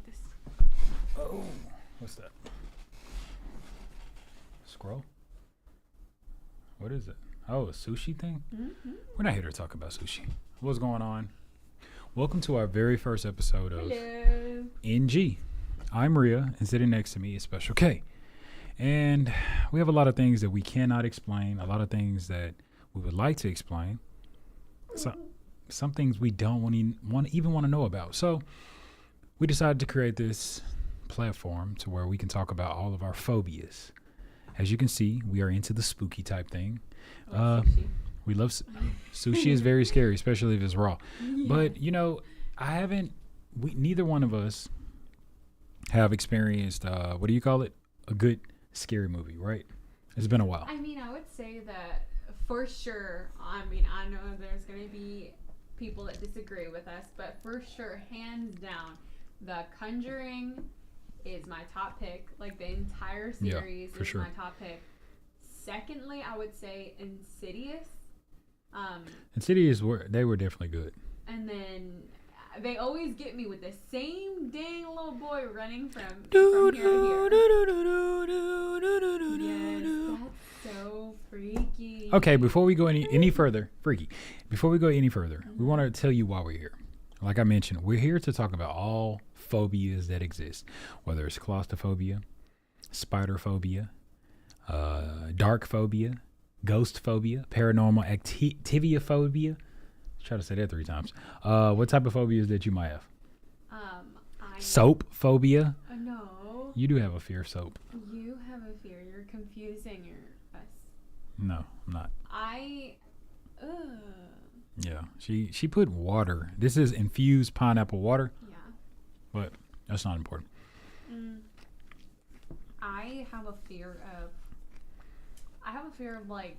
like this. Oh, what's that? Scroll? What is it? Oh, a sushi thing? Mm-hmm. We're not here to talk about sushi. What's going on? Welcome to our very first episode of Hello. NG. I'm Rhea, and sitting next to me is Special K. And we have a lot of things that we cannot explain, a lot of things that we would like to explain, some things we don't even want to know about. So we decided to create this platform to where we can talk about all of our phobias. As you can see, we are into the spooky type thing. Sushi. We love sushi is very scary, especially if it's raw. Yeah. But neither one of us have experienced what do you call it? A good scary movie, right? It's been a while. I mean, I would say that for sure. I mean, I know there's going to be people that disagree with us, but for sure, hands down, The Conjuring is my top pick. Like, the entire series is sure. my top pick. Secondly, I would say Insidious. Insidious were definitely good. And then they always get me with the same dang little boy running from here to here. Yes, that's so freaky. Okay, before we go any further, before we go any further, we want to tell you why we're here. Like I mentioned, we're here to talk about all phobias that exist, whether it's claustrophobia, spider phobia, dark phobia, ghost phobia, paranormal activity phobia. Try to say that 3 times. What type of phobias that you might have? Soap phobia. No. You do have a fear of soap. You have a fear. You're confusing us. No, I'm not. Ugh. Yeah, she put water. This is infused pineapple water. Yeah. But that's not important. I have a fear of like,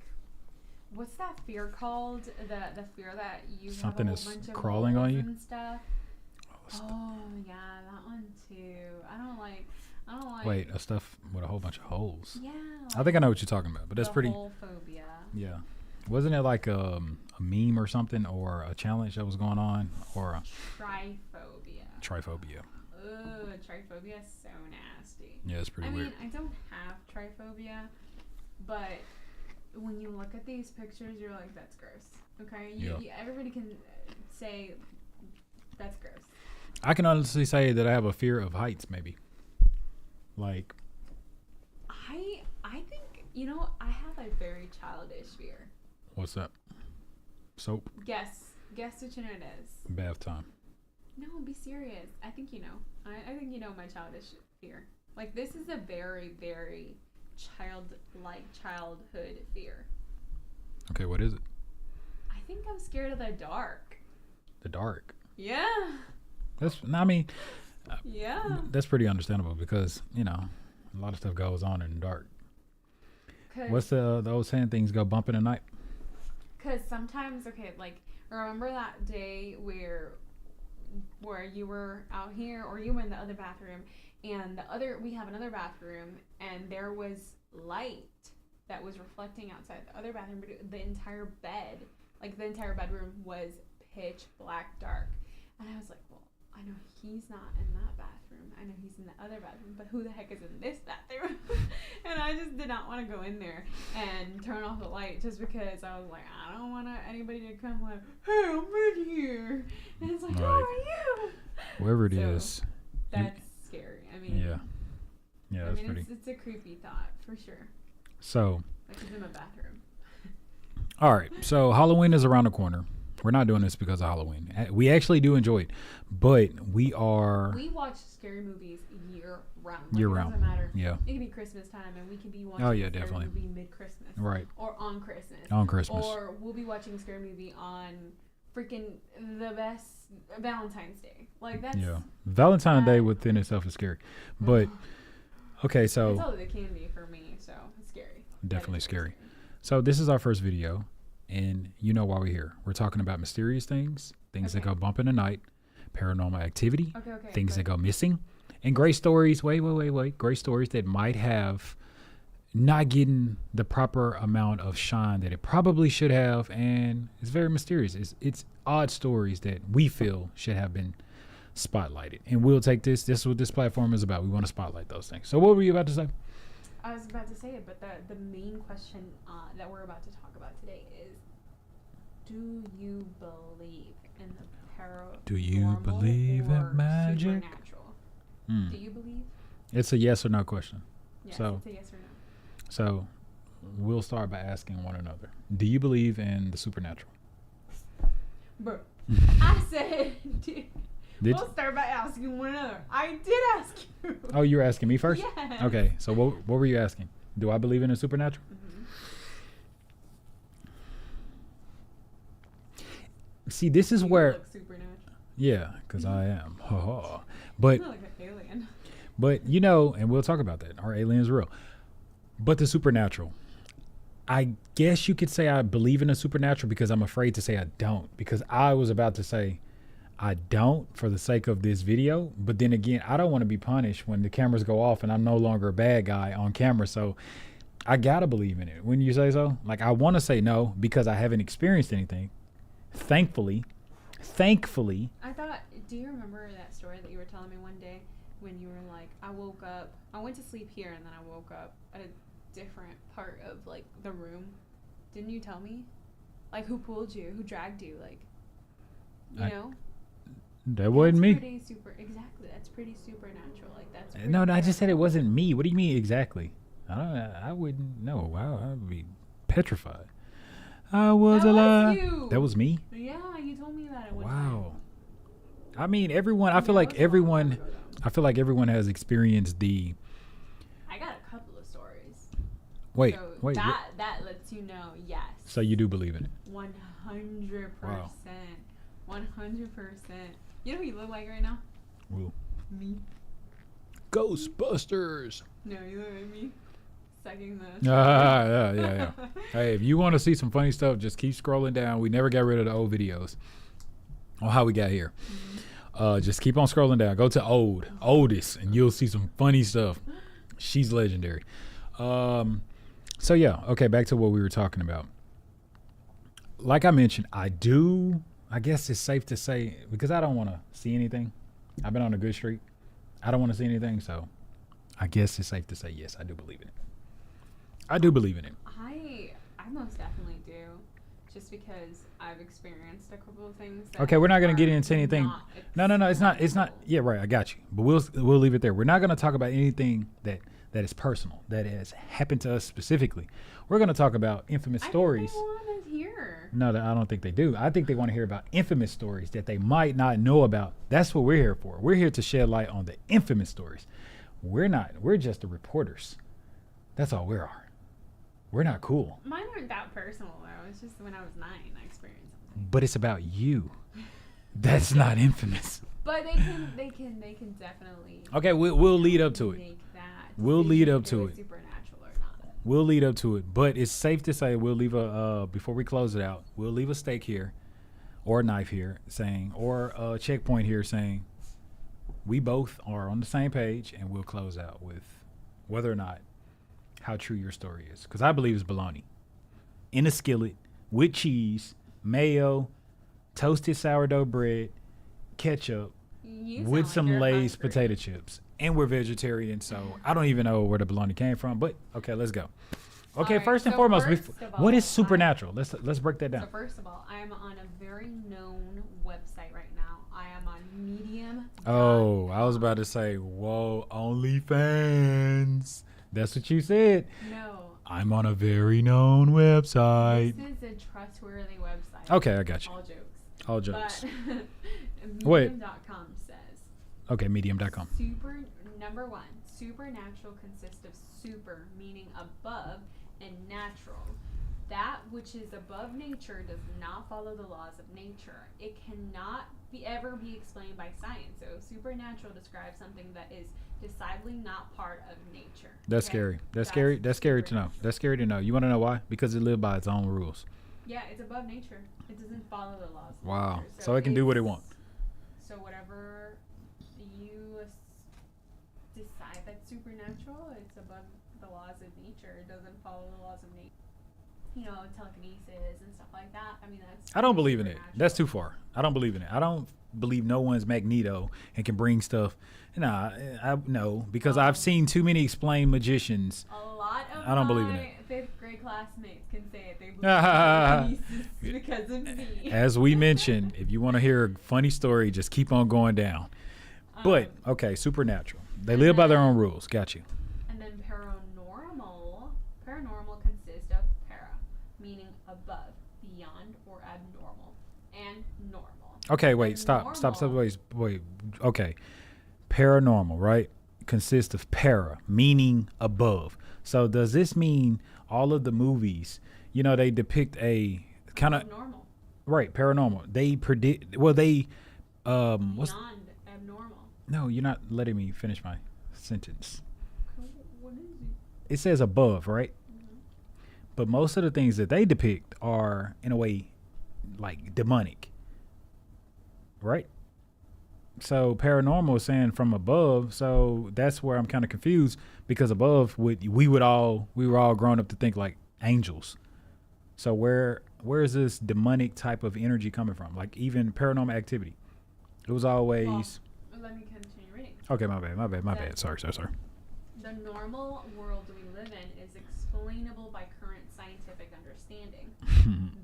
what's that fear called? The fear that you Something have a is whole bunch of crawling on holes you? and stuff. Oh, Oh yeah, that one too. I don't like. wait, a stuff with a whole bunch of holes. Yeah. I think I know what you're talking about, but that's the pretty. Hole phobia. Yeah. Wasn't it like a meme or something, or a challenge that was going on, or a Triphobia. triphobia? Ugh, triphobia is so nasty. Yeah, it's pretty weird. I don't have triphobia, but when you look at these pictures, you're like, that's gross. Okay? Everybody can say that's gross. I can honestly say that I have a fear of heights, maybe. Like, I think, I have a very childish fear. what's that? Soap? Guess which one it is. Bath time. No, be serious. I think you know. I think you know my childish fear. Like, this is a very, very childhood fear. Okay, what is it? I think I'm scared of the dark. The dark. Yeah. Yeah. That's pretty understandable because, a lot of stuff goes on in the dark. What's the old saying, things go bump in the night? Because sometimes, like, remember that day where you were out here, or you were in the other bathroom, and we have another bathroom, and there was light that was reflecting outside the other bathroom, but the entire bed, like the entire bedroom, was pitch black dark. And I was like, well, I know he's not in that bathroom. I know he's in the other bathroom, but who the heck is in this bathroom? And I just did not want to go in there and turn off the light just because I was like, I don't want anybody to come like, hey, I'm in here. And it's like, who are you? Whoever it is. That's scary. I mean, yeah, that's pretty. It's a creepy thought for sure. So, like, he's in my bathroom. All right. So Halloween is around the corner. We're not doing this because of Halloween. We actually do enjoy it, but we watch scary movies year round. Like, year it round. Doesn't matter. Yeah. It can be Christmas time, and we can be watching Oh, yeah, a scary definitely. movie mid-Christmas. Right. Or on Christmas. On Christmas. Or we'll be watching a scary movie on freaking the best Valentine's Day. Like, that's... Yeah. Valentine's Day within itself is scary. But, okay, so... It's all the candy for me, so it's scary. Definitely scary. So this is our first video, and you know why we're here. We're talking about mysterious things that go bump in the night, paranormal activity, things that go missing, and great stories. Wait. Great stories that might have not getting the proper amount of shine that it probably should have, and it's very mysterious. It's odd stories that we feel should have been spotlight it. And we'll take this. This is what this platform is about. We want to spotlight those things. So what were you about to say? I was about to say it, but the main question that we're about to talk about today is, do you believe in the paranormal? Do you believe in magic? Supernatural? Mm. Do you believe? It's a yes or no question. Yes, So- it's a yes or no. So we'll start by asking one another. Do you believe in the supernatural? Bro, I said, Did we'll start by asking one another. I did ask you. Oh, you were asking me first? Yes. Okay. So what were you asking? Do I believe in the supernatural? Mhm. See, this is You where, look supernatural. yeah, because I am. But You look like an alien. But you know, and we'll talk about that. Are aliens real? But the supernatural. I guess you could say I believe in the supernatural because I'm afraid to say I don't. Because I was about to say I don't for the sake of this video. But then again, I don't want to be punished when the cameras go off and I'm no longer a bad guy on camera. So I gotta believe in it. Wouldn't you say so? Like, I want to say no because I haven't experienced anything. Thankfully. I thought, do you remember that story that you were telling me one day when you were like, I woke up, I went to sleep here and then I woke up at a different part of like the room? Didn't you tell me? Like, who pulled you? Who dragged you? Like, you know? That wasn't me. Exactly. That's pretty supernatural. Like, that's No, I pretty just said it paranormal. wasn't me. What do you mean exactly? I wouldn't know. Wow, I would be petrified. I was That was alive. you. That was me? Yeah, you told me that at one Wow. I mean, everyone, I time. feel That like was a long everyone, time ago, though. I feel like everyone has experienced the, I got a couple of stories. wait, So wait. that lets you know, yes. So you do believe in it? 100%. Wow. 100%. You know who you look like right now? Well, Me. Ghostbusters. No, you look like me. Sucking the. Yeah. Hey, if you want to see some funny stuff, just keep scrolling down. We never got rid of the old videos on how we got here. Just keep on scrolling down. Go to oldest, and you'll see some funny stuff. She's legendary. So yeah, okay, back to what we were talking about. Like I mentioned, I guess it's safe to say, because I don't want to see anything. I've been on a good streak. I don't want to see anything, so I guess it's safe to say, yes, I do believe in it. I do believe in it. I most definitely do. Just because I've experienced a couple of things. That Okay, we're not going to get are into anything. not No, it's not. explainable. Yeah, right. I got you. But we'll leave it there. We're not going to talk about anything that is personal, that has happened to us specifically. We're going to talk about infamous stories. I think they want to hear. No, I don't think they do. I think they want to hear about infamous stories that they might not know about. That's what we're here for. We're here to shed light on the infamous stories. We're just the reporters. That's all we are. We're not cool. Mine aren't that personal though. It's just when I was 9, I experienced something. But it's about you. That's not infamous. But they can definitely. Okay, we'll lead up to it. Make that. We'll lead decision up if to was it. Supernatural or not. We'll lead up to it. But it's safe to say we'll leave a before we close it out, we'll leave a stake here or a knife here saying, or a checkpoint here saying we both are on the same page, and we'll close out with whether or not how true your story is. Because I believe it's bologna. In a skillet with cheese, mayo, toasted sourdough bread, ketchup, You with sound some like you're Lay's hungry. potato chips. And we're vegetarian, so I don't even know where the bologna came from. But okay, let's go. Okay, Alright, first and so foremost, first of what all, is supernatural? Let's break that So down. first of all, I am on a very known website right now. I am on Medium. Oh, I was about to say, whoa, OnlyFans. That's what you said. No. I'm on a very known website. This is a trustworthy website. Okay, I got you. All jokes. All jokes. But Wait. Medium.com says Okay, medium.com. number 1, supernatural consists of super, meaning above, and natural. That which is above nature does not follow the laws of nature. It cannot ever be explained by science. So supernatural describes something that is decidedly not part of nature. That's okay? scary. That's scary. That's scary to know. supernatural. That's scary to know. You want to know why? Because it lived by its own rules. Yeah, it's above nature. It doesn't follow the laws of Wow. nature. So it can do what it it's- wants. So whatever you decide that's supernatural, it's above the laws of nature. It doesn't follow the laws of nature. You know, telekinesis and stuff like that. I mean, that's. I don't believe in it. supernatural. That's too far. I don't believe in it. I don't believe no one's Magneto and can bring stuff. Nah, no, because I've seen too many explained magicians. A lot of I don't believe in my it. fifth grade classmates can say it. They believe in because of me. As we mentioned, if you want to hear a funny story, just keep on going down. But okay, supernatural. They live by their own rules. Got you. And then paranormal. Paranormal consists of para, meaning above, beyond, or abnormal, and normal. Okay, wait, stop, wait. Okay, paranormal, right? Consists of para, meaning above. So does this mean all of the movies, they depict a kind of normal, right? Paranormal. They predict. Well, they what's beyond abnormal. No, you're not letting me finish my sentence. What is It says above, right? Mm-hmm. But most of the things that they depict are, in a way, like demonic, right? So paranormal is saying from above. So that's where I'm kind of confused, because above we were all grown up to think like angels. So where is this demonic type of energy coming from? Like even paranormal activity, it was always. Well, let me continue reading. Okay, my bad. Sorry. The normal world we live in is explainable by current scientific understanding.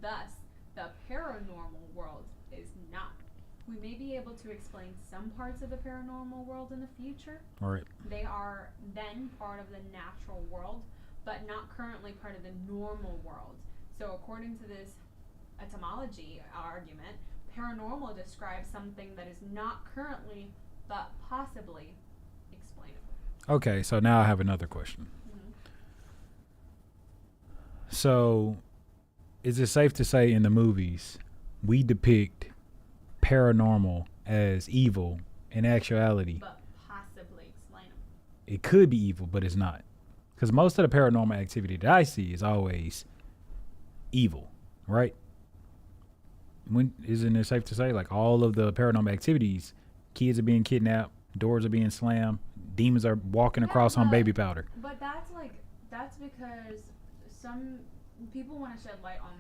Thus, the paranormal world is not. We may be able to explain some parts of the paranormal world in the future. All right. They are then part of the natural world, but not currently part of the normal world. So according to this etymology argument, paranormal describes something that is not currently, but possibly, explainable. Okay, so now I have another question. Mm-hmm. So, is it safe to say in the movies we depict paranormal as evil? In actuality, But possibly explainable. it could be evil, but it's not. Because most of the paranormal activity that I see is always evil, right? Isn't it safe to say, like, all of the paranormal activities, kids are being kidnapped, doors are being slammed, demons are walking across on baby powder? But that's because some people want to shed light on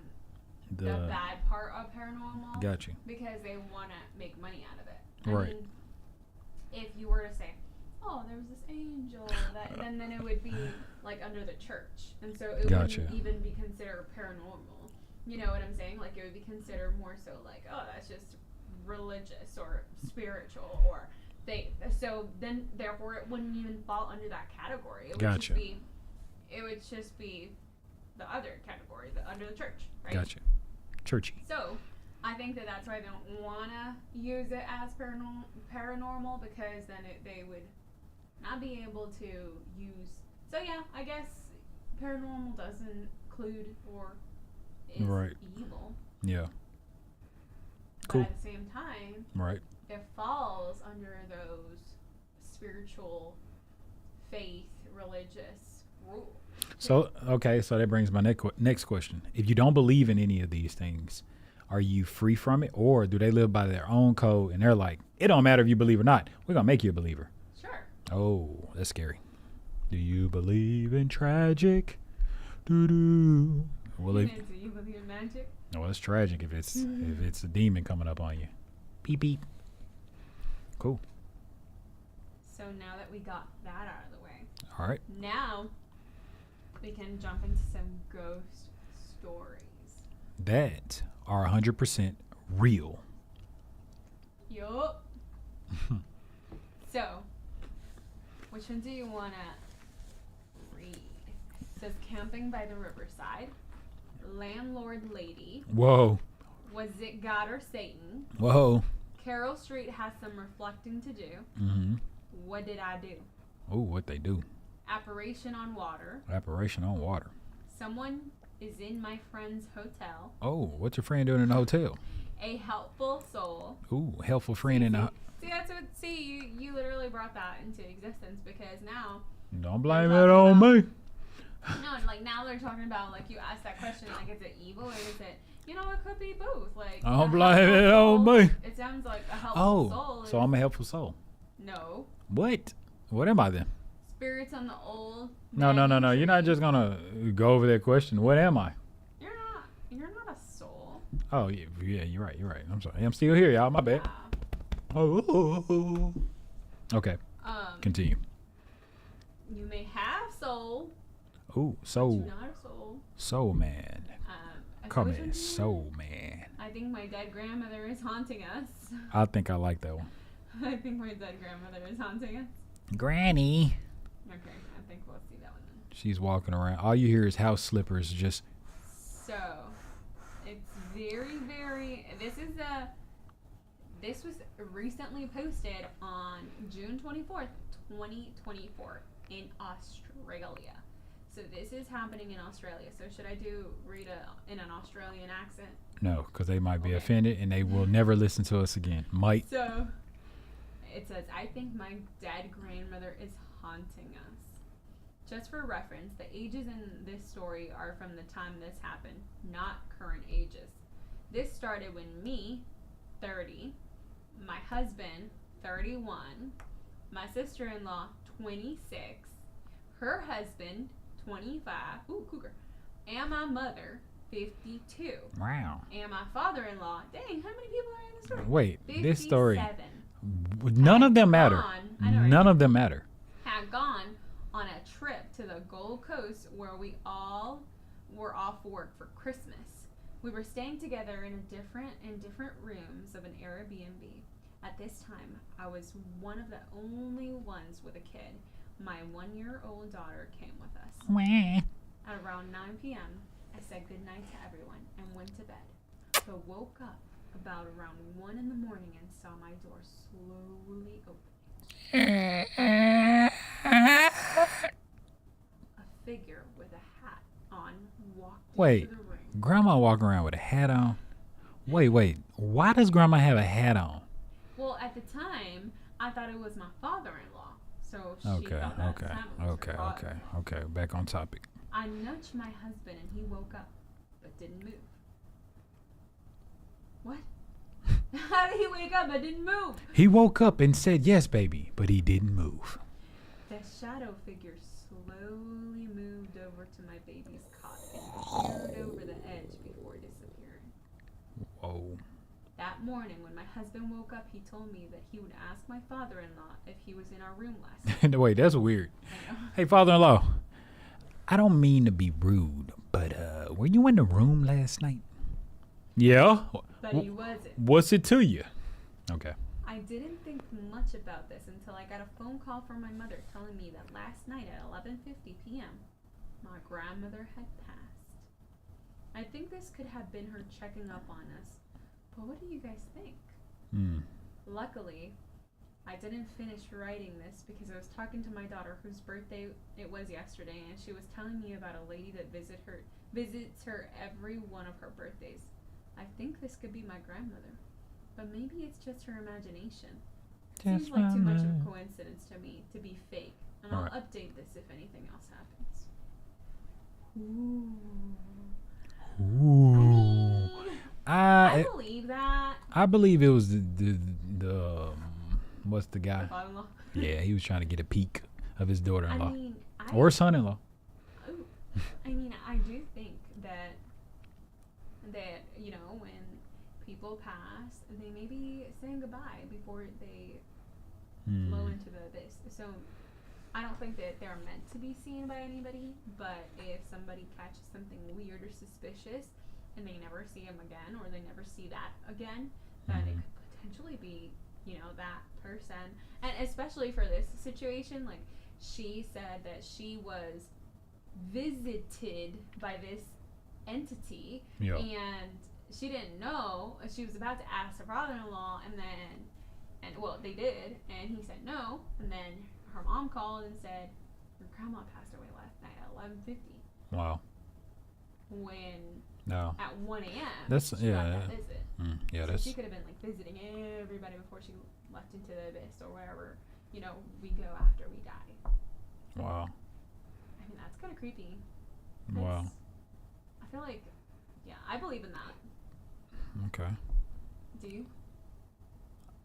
the bad part of paranormal. Got you. Because they want to make money out of it. Right. I mean, if you were to say, oh, there was this angel, then it would be like under the church. And so it wouldn't even be considered paranormal. You know what I'm saying? Like it would be considered more so like, oh, that's just religious or spiritual or they. So then, therefore, it wouldn't even fall under that category. It would just be the other category, under the church, right? Gotcha. Churchy. So I think that's why they don't want to use it as paranormal, because then they would not be able to use. So yeah, I guess paranormal doesn't include or is evil. Yeah. Cool. But at the same time, right, it falls under those spiritual, faith, religious rules. So that brings my next question. If you don't believe in any of these things, are you free from it, or do they live by their own code and they're like, it don't matter if you believe or not, we're gonna make you a believer? Sure. Oh, that's scary. Do you believe in tragic? Doo-doo. Do you believe in magic? Well, it's tragic if it's a demon coming up on you. Beep beep. Cool. So now that we got that out of the way, all right. Now we can jump into some ghost stories that are 100% real. Yup. So, which one do you want to read? It says camping by the riverside, landlord lady. Whoa. Was it God or Satan? Whoa. Carroll Street has some reflecting to do. Mm-hmm. What did I do? Oh, what they do? Apparition on water. Apparition on water. Someone is in my friend's hotel. Oh, what's your friend doing in the hotel? A helpful soul. Ooh, helpful friend in the. See, you literally brought that into existence, because now. Don't blame it on me. No, like now they're talking about, like, you asked that question, like, is it evil or is it, it could be both. Like, don't blame it on me. It sounds like a helpful soul. So I'm a helpful soul. No. What? What am I then? Spirits on the old. No. You're not just gonna go over that question. What am I? You're not a soul. Oh yeah, you're right. I'm sorry. I'm still here, y'all. My bad. Oh. Okay, continue. You may have soul. Oh, But soul. you're not a soul. Soul man. As Call I was me mentioning, soul man. I think my dead grandmother is haunting us. I think I like that one. I think my dead grandmother is haunting us. Granny. Okay, I think we'll see that one then. She's walking around. All you hear is house slippers. Just So, it's very. This was recently posted on June 24th, 2024 in Australia. So this is happening in Australia. So should I read in an Australian accent? no, because they might be Okay. offended and they will never listen to us again. Might. So it says, I think my dead grandmother is haunting us. Just for reference, the ages in this story are from the time this happened, not current ages. This started when me, 30, my husband, 31, my sister-in-law, 26, her husband, 25, ooh, cougar, and my mother, 52, Wow. and my father-in-law, dang, how many people are in this story? Wait, 57. this story. None of them matter. I know, right? None of them matter. Had gone on a trip to the Gold Coast where we all were off work for Christmas. We were staying together in different rooms of an Airbnb. At this time, I was one of the only ones with a kid. My 1-year-old daughter came with us. At around 9 p.m., I said goodnight to everyone and went to bed, but woke up about around 1 in the morning and saw my door slowly open. A figure with a hat on walked Wait. into the room. Grandma walking around with a hat on. Wait. Why does Grandma have a hat on? Well, at the time, I thought it was my father-in-law, so she Okay. thought that at the time it was her father. Okay. Back on topic. I nudged my husband and he woke up, but didn't move. What? How did he wake up but didn't move? He woke up and said yes, baby, but he didn't move. The shadow figure slowly moved over to my baby's cot and peered over the edge before disappearing. Whoa. That morning, when my husband woke up, he told me that he would ask my father-in-law if he was in our room last night. Wait, that's weird. I know. Hey, father-in-law. I don't mean to be rude, but were you in the room last night? Yeah. But he wasn't. What's it to you? Okay. I didn't think much about this until I got a phone call from my mother telling me that last night at 11:50 p.m., my grandmother had passed. I think this could have been her checking up on us. But what do you guys think? Luckily, I didn't finish writing this because I was talking to my daughter whose birthday it was yesterday, and she was telling me about a lady that visits her every one of her birthdays. I think this could be my grandmother, but maybe it's just her imagination. Seems like too much of a coincidence to me to be fake, and I'll update this if anything else happens. Ooh. I believe that. I believe it was the what's the guy? The father-in-law. Yeah, he was trying to get a peek of his daughter-in-law or I son-in-law. I do think that when people pass, they may be saying goodbye before they flow into the abyss. So I don't think that they're meant to be seen by anybody, but if somebody catches something weird or suspicious and they never see him again or they never see that again, then it could potentially be, that person. And especially for this situation, like, she said that she was visited by this entity, and she didn't know. She was about to ask her father-in-law, and they did, and he said no, and then her mom called and said your grandma passed away last night at 11:50. Wow. When at 1 a.m. That's she got that visit. So that's she could have been like visiting everybody before she left into the abyss or wherever we go after we die. wow. I mean, that's kind of creepy. Wow. I feel like, I believe in that. Okay. Do you?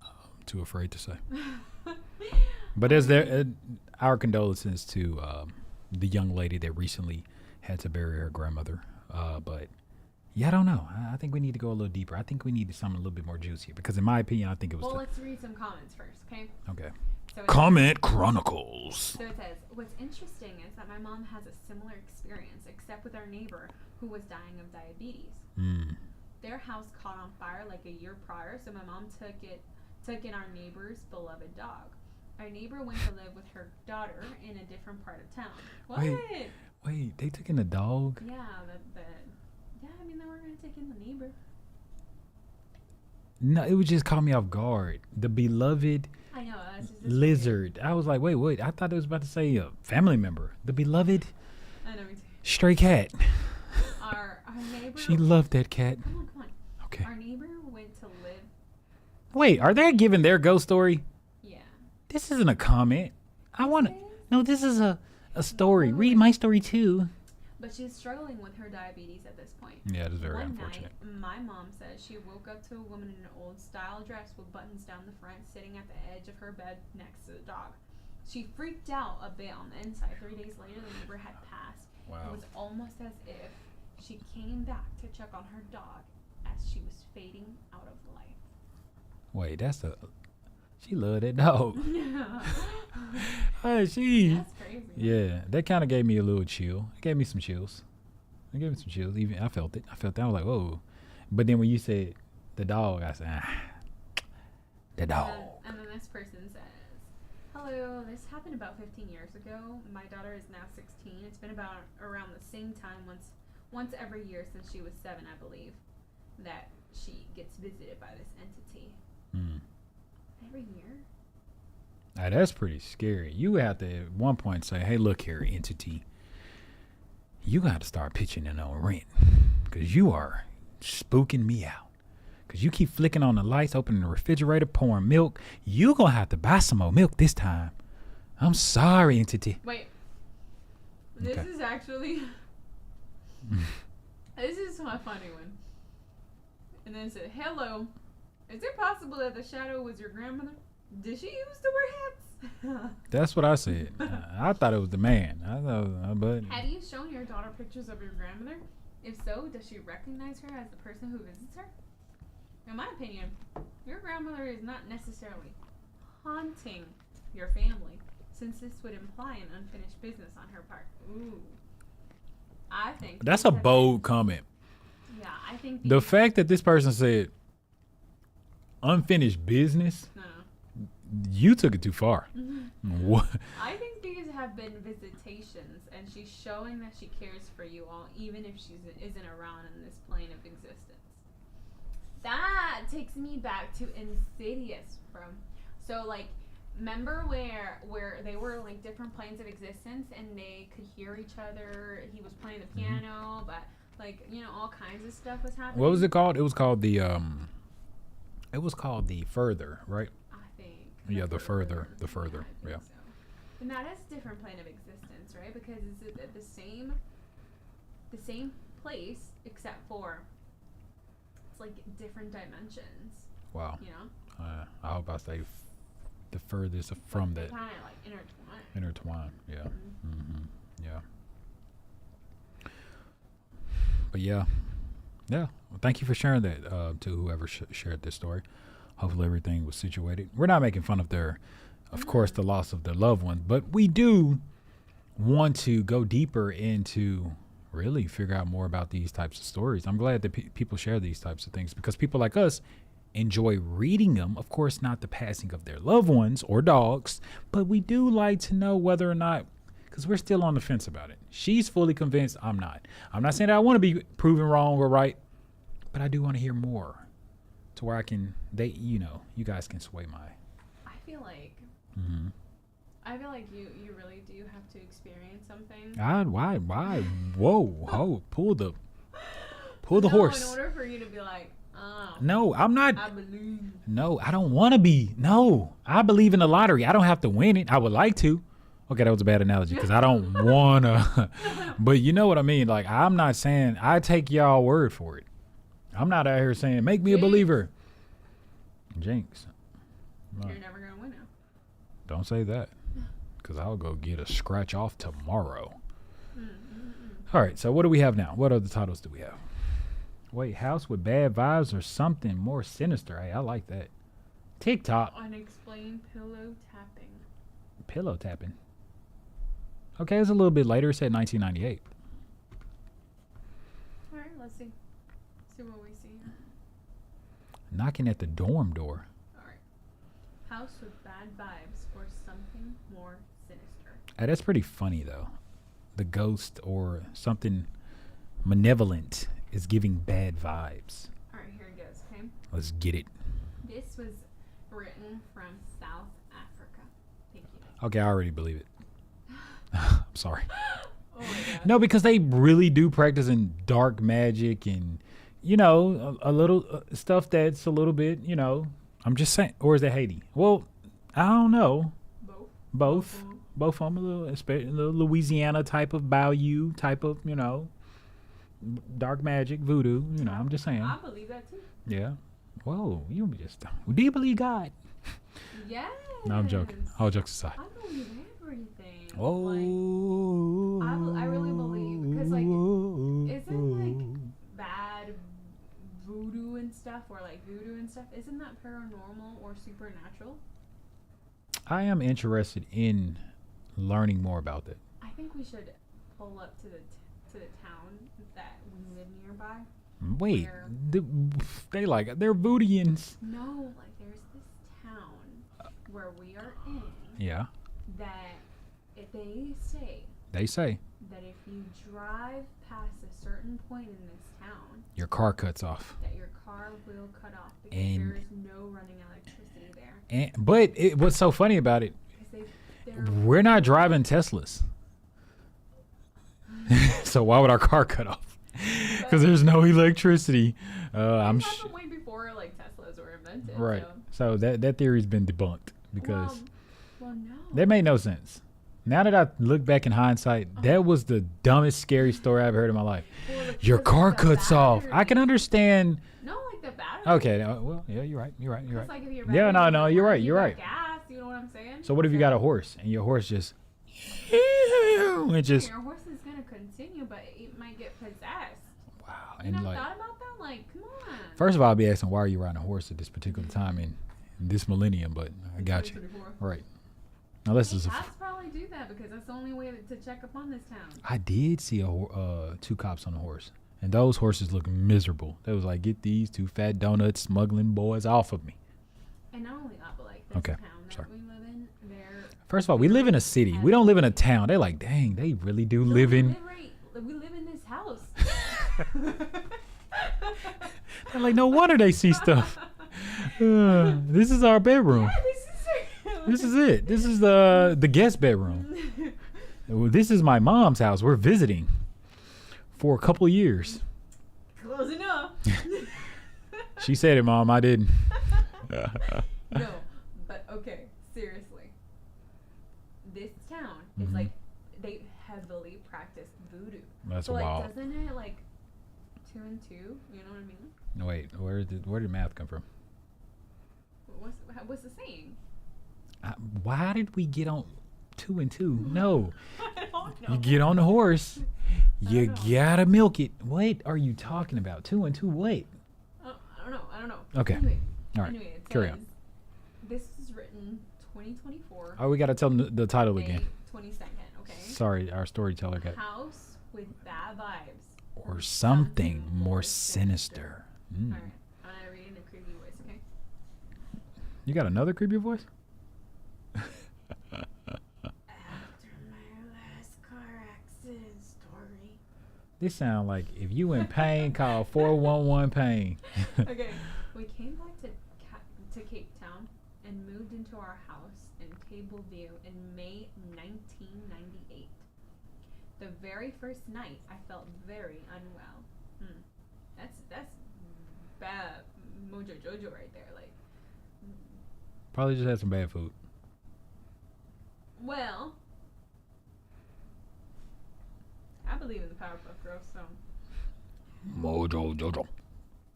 I'm too afraid to say. But our condolences to the young lady that recently had to bury her grandmother. But Yeah, I don't know. I think we need to go a little deeper. I think we need something a little bit more juicy because, in my opinion, I think it was. Well, let's read some comments first, okay? Okay. So Comment Chronicles. So it says, what's interesting is that my mom has a similar experience, except with our neighbor who was dying of diabetes. Their house caught on fire like a year prior, so my mom took in our neighbor's beloved dog. Our neighbor went to live with her daughter in a different part of town. What? Wait, they took in the dog? Yeah, I mean, they were going to take in the neighbor. No, it would just caught me off guard. The beloved I know. That's just lizard. I was like, wait. I thought it was about to say a family member. The beloved I know, me too. stray cat. Our neighbor. She loved that cat. Come on. Okay. Our neighbor went to live. Wait, are they giving their ghost story? Yeah. This isn't a comment. I want to. No, this is a story. Read my story too. But she's struggling with her diabetes at this point. Yeah, it's very One unfortunate. night, my mom says she woke up to a woman in an old style dress with buttons down the front sitting at the edge of her bed next to the dog. She freaked out a bit on the inside. 3 days later, the neighbor had passed. Wow. It was almost as if she came back to check on her dog as she was fading out of life. Wait, she loved that dog. Hey, That's crazy. Yeah, that kind of gave me a little chill. It gave me some chills. Even I felt it. I was like, whoa. But then when you said the dog, I said, the dog. And then this person says, hello, this happened about 15 years ago. My daughter is now 16. It's been about around the same time, once every year since she was 7, I believe, that she gets visited by this entity. Every year? That's pretty scary. You have to at one point say, hey, look here, entity. You got to start pitching in on rent because you are spooking me out. Because you keep flicking on the lights, opening the refrigerator, pouring milk. You going to have to buy some more milk this time. I'm sorry, entity. Wait. This is actually... this is my funny one. And then it said, hello. Is it possible that the shadow was your grandmother? Did she used to wear hats? That's what I said. I thought it was the man. But have you shown your daughter pictures of your grandmother? If so, does she recognize her as the person who visits her? In my opinion, your grandmother is not necessarily haunting your family, since this would imply an unfinished business on her part. Ooh. I think that's a bold comment. Yeah, I think the fact that this person said unfinished business, you took it too far. What? I think these have been visitations, and she's showing that she cares for you all, even if she isn't around in this plane of existence. That takes me back to Insidious remember where they were like different planes of existence and they could hear each other. He was playing the piano, but all kinds of stuff was happening. What was it called? It was called the Further, right? I think. Yeah, the Further. Yeah. So. And that is a different plane of existence, right? Because it's at the same place, except for it's like different dimensions. Wow. You know? I hope I say the furthest from that. Kind of like Intertwine. Yeah. Yeah. But yeah. Well, thank you for sharing that to whoever shared this story. Hopefully everything was situated. We're not making fun of of course, the loss of their loved one, but we do want to go deeper into really figure out more about these types of stories. I'm glad that people share these types of things because people like us enjoy reading them. Of course, not the passing of their loved ones or dogs, but we do like to know whether or not, because we're still on the fence about it. She's fully convinced. I'm not. I'm not saying that I want to be proven wrong or right, but I do want to hear more to where you guys can sway my. I feel like you really do have to experience something. Why? Whoa, pull the horse. In order for you to be like, no, I'm not. I believe. No, I don't want to be. No, I believe in the lottery. I don't have to win it. I would like to. Okay, that was a bad analogy because I don't want to. But you know what I mean? Like, I'm not saying I take y'all word for it. I'm not out here saying, make me a believer. Jinx. You're never going to win now. Don't say that because I'll go get a scratch off tomorrow. All right, so what do we have now? What other titles do we have? Wait, house with bad vibes or something more sinister. Hey, I like that. TikTok. Unexplained pillow tapping. Pillow tapping. Okay, it's a little bit later. It said 1998. All right, let's see. See what we see here. Knocking at the dorm door. All right. House with bad vibes or something more sinister. Hey, that's pretty funny, though. The ghost or something malevolent is giving bad vibes. All right, here it goes, okay? Let's get it. This was written from South Africa. Thank you. Okay, I already believe it. I'm sorry. Oh my god. No, because they really do practice in dark magic and, you know, a little stuff that's a little bit, you know, I'm just saying. Or is it Haiti? Well, I don't know. Both. Both of them, a little Louisiana type of bayou type of, you know, dark magic, voodoo. You know, I'm just saying. I believe that too. Yeah. Whoa, you just. Do you believe God? Yes. No, I'm joking. All jokes aside. I believe everything. Oh. Like, I really believe because isn't bad voodoo and stuff isn't that paranormal or supernatural? I am interested in learning more about that. I think we should pull up to the town that we live nearby. Wait, they're voodians. No, like there's this town where we are in. Yeah. That they say that if you drive past a certain point in this town, your car cuts off. that your car will cut off because And- there is no running electricity there. But what's so funny about it? We're not driving Teslas. So why would our car cut off? Because there's no electricity. I'm happened way before like Teslas were invented. right. So that theory's been debunked because well, no. that made no sense. Now that I look back in hindsight, that was the dumbest, scary story I've heard in my life. Well, Your car cuts off. I can understand. No, like the battery. Okay. Well, yeah, you're right. It's like if your Yeah, battery no, doesn't you're work, right. you You're got right. Gas, you know what I'm saying? So what if you got a horse and your horse just it just Your horse is gonna continue, but it might get possessed. wow. You And never like, thought about that? Like, come on. first of all, I'll be asking why are you riding a horse at this particular time in this millennium? But I got you. 2024. Right. Now this is. Cops probably do that because that's the only way to check up on this town. I did see two cops on a horse, and those horses look miserable. They was like, "Get these two fat donut smuggling boys off of me." And not only that, but like this Okay, town that sorry. we live in, they're First of all, we live in a city. We don't live in a town. They're like, dang, they really do no, live in. we live in this house. They're like, no wonder they see stuff. This is our bedroom. Yeah, This is it. This is the guest bedroom. Well, this is my mom's house. We're visiting for a couple of years. Close enough. She said it, Mom. I didn't. No, but okay, seriously. This town is like they heavily practice voodoo. That's so like, wild. doesn't it like 2 and 2? You know what I mean? Wait, where did math come from? What's the saying? Why did we get on 2 and 2? No, I don't know. you get on the horse. You know. gotta milk it. What are you talking about? 2 and 2. Wait. I don't know. Okay. Anyway, All right. it Carry says, on. This is written 2024. Oh, we gotta tell them the title May again. 22nd. Okay. Sorry, our storyteller got House with bad vibes. or something more sinister. All right. I'm gonna read in a creepy voice. Okay. You got another creepy voice? After my last car accident story. This sound like if you in pain, call 411 pain. Okay, we came back to Cape Town and moved into our house in Tableview in May 1998. The very first night, I felt very unwell. That's bad Mojo Jojo right there. Like, Probably just had some bad food. well, I believe in the Powerpuff Girls, so Mojo Jojo.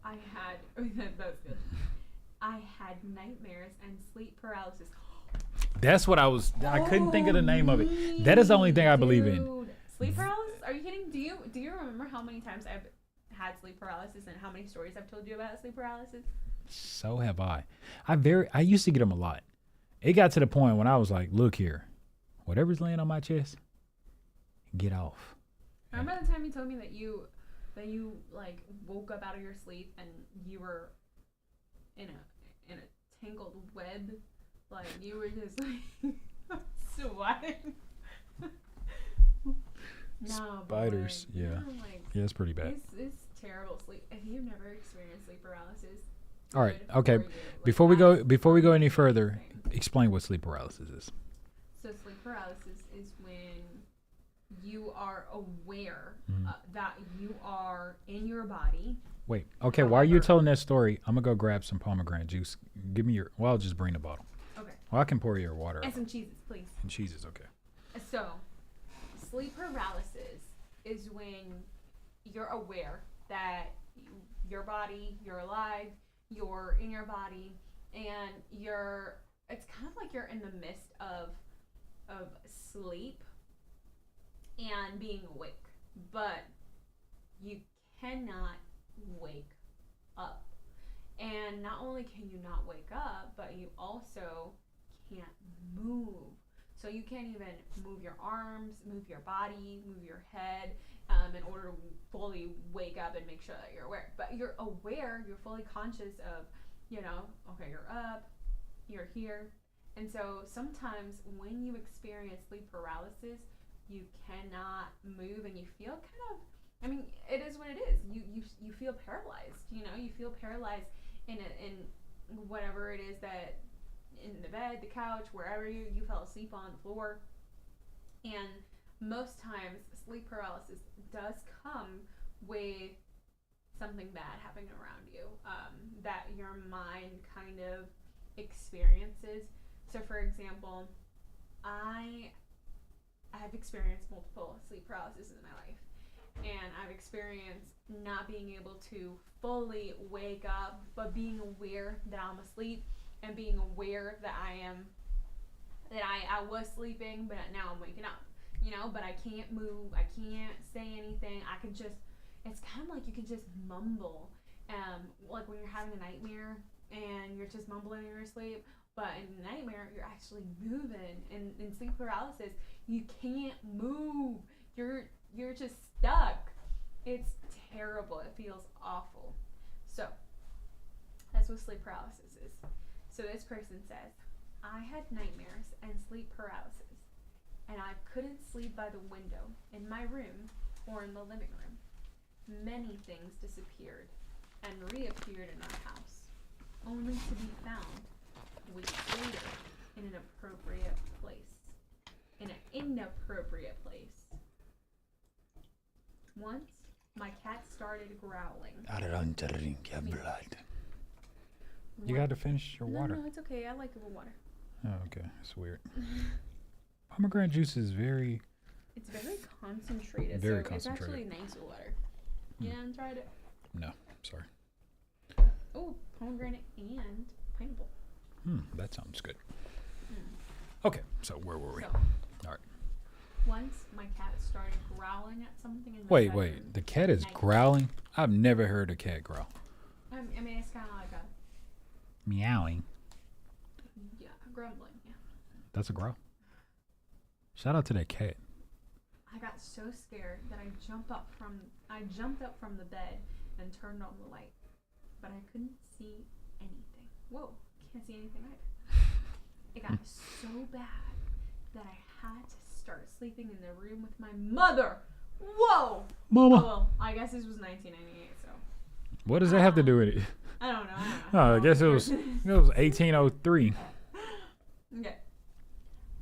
I had that's good. I had nightmares and sleep paralysis. That's what I couldn't think of the name of it. That is the only thing I believe in. Dude, sleep paralysis? Are you kidding? Do you remember how many times I've had sleep paralysis and how many stories I've told you about sleep paralysis. So have I. I used to get them a lot. It got to the point when I was like, look here, whatever's laying on my chest, get off. Remember the time you told me that you like woke up out of your sleep and you were in a tangled web, like you were just like sweating. No, spiders, boy. yeah, like, yeah, it's pretty bad. It's terrible sleep. If you've never experienced sleep paralysis, All right, okay. Before we go any further, explain what sleep paralysis is. So sleep paralysis is when you are aware that you are in your body. Wait, okay. While you're telling that story, I'm gonna go grab some pomegranate juice. Give me your. Well, I'll just bring the bottle. Okay. Well, I can pour your water. And some cheeses, please. And cheeses, okay. So, sleep paralysis is when you're aware that your body, you're alive, you're in your body, and it's kind of like you're in the midst of sleep and being awake, but you cannot wake up. And not only can you not wake up, but you also can't move. So you can't even move your arms, move your body, move your head in order to fully wake up and make sure that you're aware. But you're aware, you're fully conscious of, okay, you're up, you're here. And so sometimes when you experience sleep paralysis, you cannot move and you feel kind of, it is what it is. You feel paralyzed, you feel paralyzed in whatever it is that, in the bed, the couch, wherever you fell asleep on the floor. And most times sleep paralysis does come with something bad happening around you that your mind kind of experiences. So for example, I've experienced multiple sleep paralysis in my life, and I've experienced not being able to fully wake up, but being aware that I'm asleep and being aware that I was sleeping, but now I'm waking up, but I can't move, I can't say anything. It's kind of like you can just mumble, like when you're having a nightmare and you're just mumbling in your sleep. But in a nightmare, you're actually moving. And in sleep paralysis, you can't move. You're just stuck. It's terrible. It feels awful. So that's what sleep paralysis is. So this person says, I had nightmares and sleep paralysis, and I couldn't sleep by the window, in my room, or in the living room. Many things disappeared and reappeared in our house, only to be found weeks later in an appropriate place. In an inappropriate place. Once, my cat started growling. I don't drink your blood. You got to finish your water. No, it's okay. I like it with water. Oh, okay. It's weird. Pomegranate juice is very... It's very concentrated. Very so concentrated. It's actually nice with water. You haven't tried it? No, sorry. Oh, pomegranate and pineapple. That sounds good. Okay, so where were we? So, all right. Once my cat started growling at something in the Wait. bedroom. The cat is growling? I've never heard a cat growl. It's kind of like a... Meowing. Yeah, grumbling, yeah. That's a growl? Shout out to that cat. I got so scared that I jumped up from the bed and turned on the light. But I couldn't see anything. Whoa, can't see anything either. It got so bad that I had to start sleeping in the room with my mother. Whoa! Mama. Oh, well, I guess this was 1998, so. What does that have to do with it? I don't know. Oh, I guess it was 1803. Okay.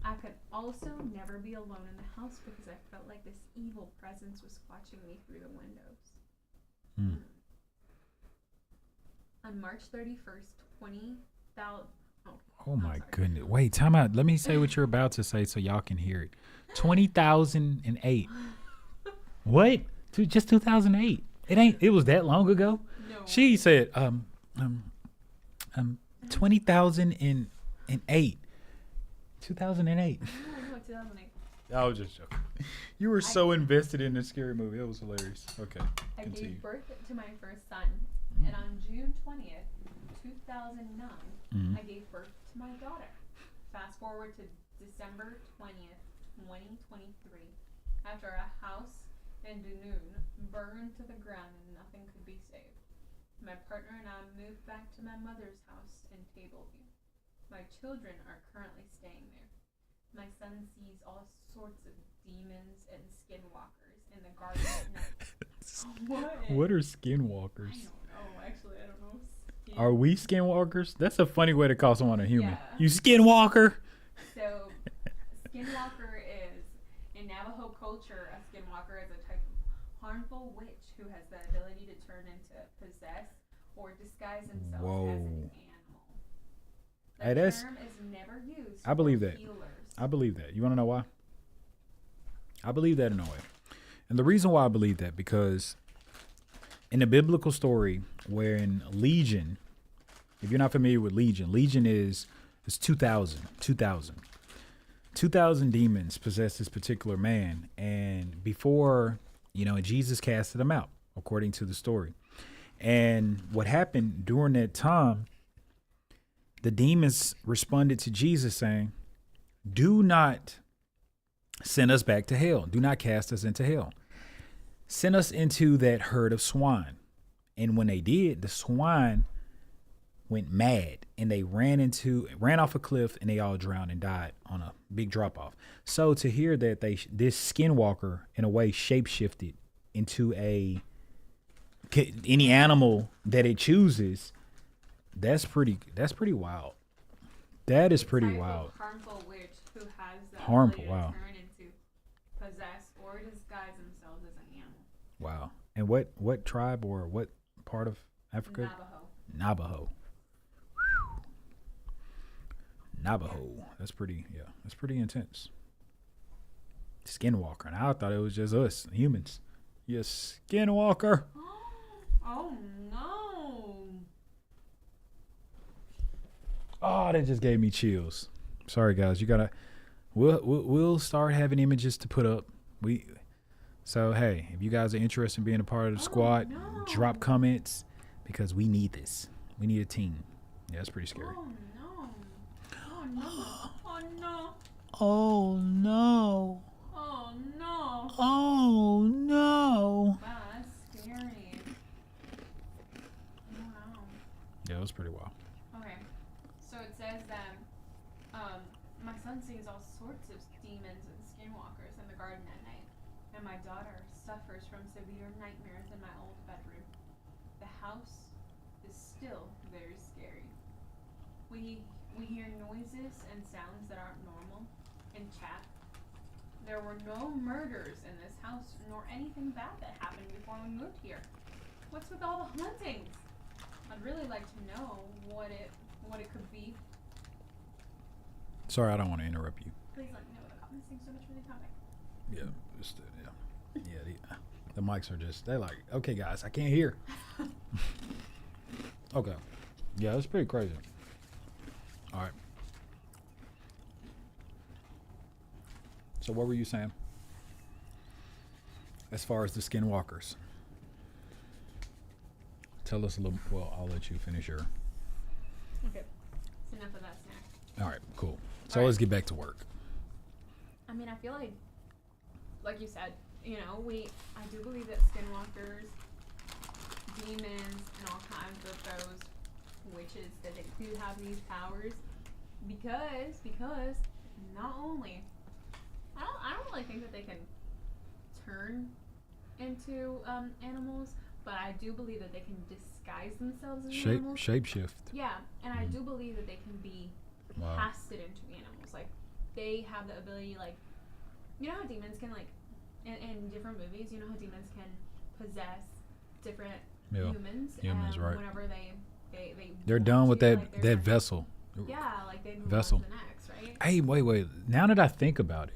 I could also never be alone in the house because I felt like this evil presence was watching me through the windows. On March 31st, 20,000... Oh my goodness. Wait, time out. Let me say what you're about to say so y'all can hear it. 2008. What? Just 2008. It was that long ago? No. She said, 2008. 2008. No, 2008. I was just joking. You were so invested in this scary movie. That was hilarious. Okay, I continue. gave birth to my first son, and on June 20th, 2009, I gave birth to my daughter. Fast forward to December 20th, 2023. After a house in Dunoon burned to the ground and nothing could be saved, my partner and I moved back to my mother's house in Tableview. My children are currently staying there. My son sees all sorts of demons and skinwalkers in the garden at night. What are skinwalkers? I don't know. Actually, I don't know. Are we skinwalkers? That's a funny way to call someone a human. Yeah. You skinwalker. So, skinwalker is, in Navajo culture, a skinwalker is a type of harmful witch who has the ability to turn into, possess, or disguise themselves as an animal. The term is never used I believe for that. healers. I believe that. You want to know why? I believe that in a way. And the reason why I believe that, because in the biblical story, wherein Legion, if you're not familiar with Legion is 2,000 demons possess this particular man. And before, Jesus casted them out, according to the story. And what happened during that time, the demons responded to Jesus saying, do not send us back to hell. Do not cast us into hell. Send us into that herd of swine. And when they did, the swine went mad and they ran off a cliff and they all drowned and died on a big drop off. So to hear that this skinwalker in a way shapeshifted into any animal that it chooses, that's pretty wild. That is pretty wild. Harmful witch who has the Harmful, ability wow. to turn into, possess, or disguise themselves as an animal. Wow. And what tribe or what part of Africa? Navajo. Navajo. That's pretty intense. Skinwalker. And I thought it was just us, humans. Yes, Skinwalker. Oh no. Oh, that just gave me chills. Sorry guys, we'll start having images to put up. So hey, if you guys are interested in being a part of the squad, drop comments because we need this. We need a team. Yeah, that's pretty scary. Oh no. Oh no. Oh no. Oh no. Oh no. Oh no. Wow, that's scary. Wow. Yeah, it was pretty wild. Okay. So it says that my son sees all sorts of demons and skinwalkers in the garden at night, and my daughter suffers from severe nightmares in my old bedroom. The house is still very scary. We hear noises and sounds that aren't normal and chat. There were no murders in this house, nor anything bad that happened before we moved here. What's with all the hauntings? I'd really like to know what it could be. Sorry, I don't want to interrupt you. Please let me know in the comments. Thanks so much for the topic. Yeah, the mics are they're like, okay guys, I can't hear. Okay. Yeah, that's pretty crazy. All right. So what were you saying? As far as the skinwalkers. Tell us a little, I'll let you finish your. Okay. It's enough of that snack. All right, cool. So All let's right. get back to work. I mean, I feel like you said, I do believe that skinwalkers, demons, and all kinds of those witches, that they do have these powers because not only, I don't really think that they can turn into animals, but I do believe that they can disguise themselves as animals. Shapeshift. Yeah, and I do believe that they can be casted into animals. Like, they have the ability, like, you know how demons can, like, in different movies, you know how demons can possess different humans, and right. whenever They're done with that vessel. Yeah, like they move Vessel. on to the next, right? Hey, wait. Now that I think about it,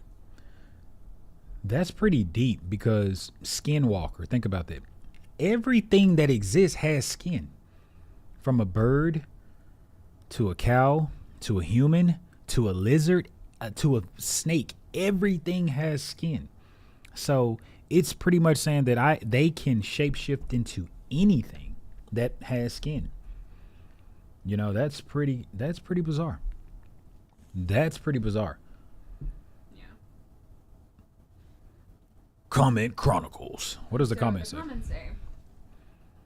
that's pretty deep because skinwalker, think about that. Everything that exists has skin. From a bird to a cow to a human to a lizard to a snake. Everything has skin. So it's pretty much saying that they can shapeshift into anything that has skin. You know, that's pretty bizarre. That's pretty bizarre. Yeah. Comment Chronicles. What does the comment say? Comments say,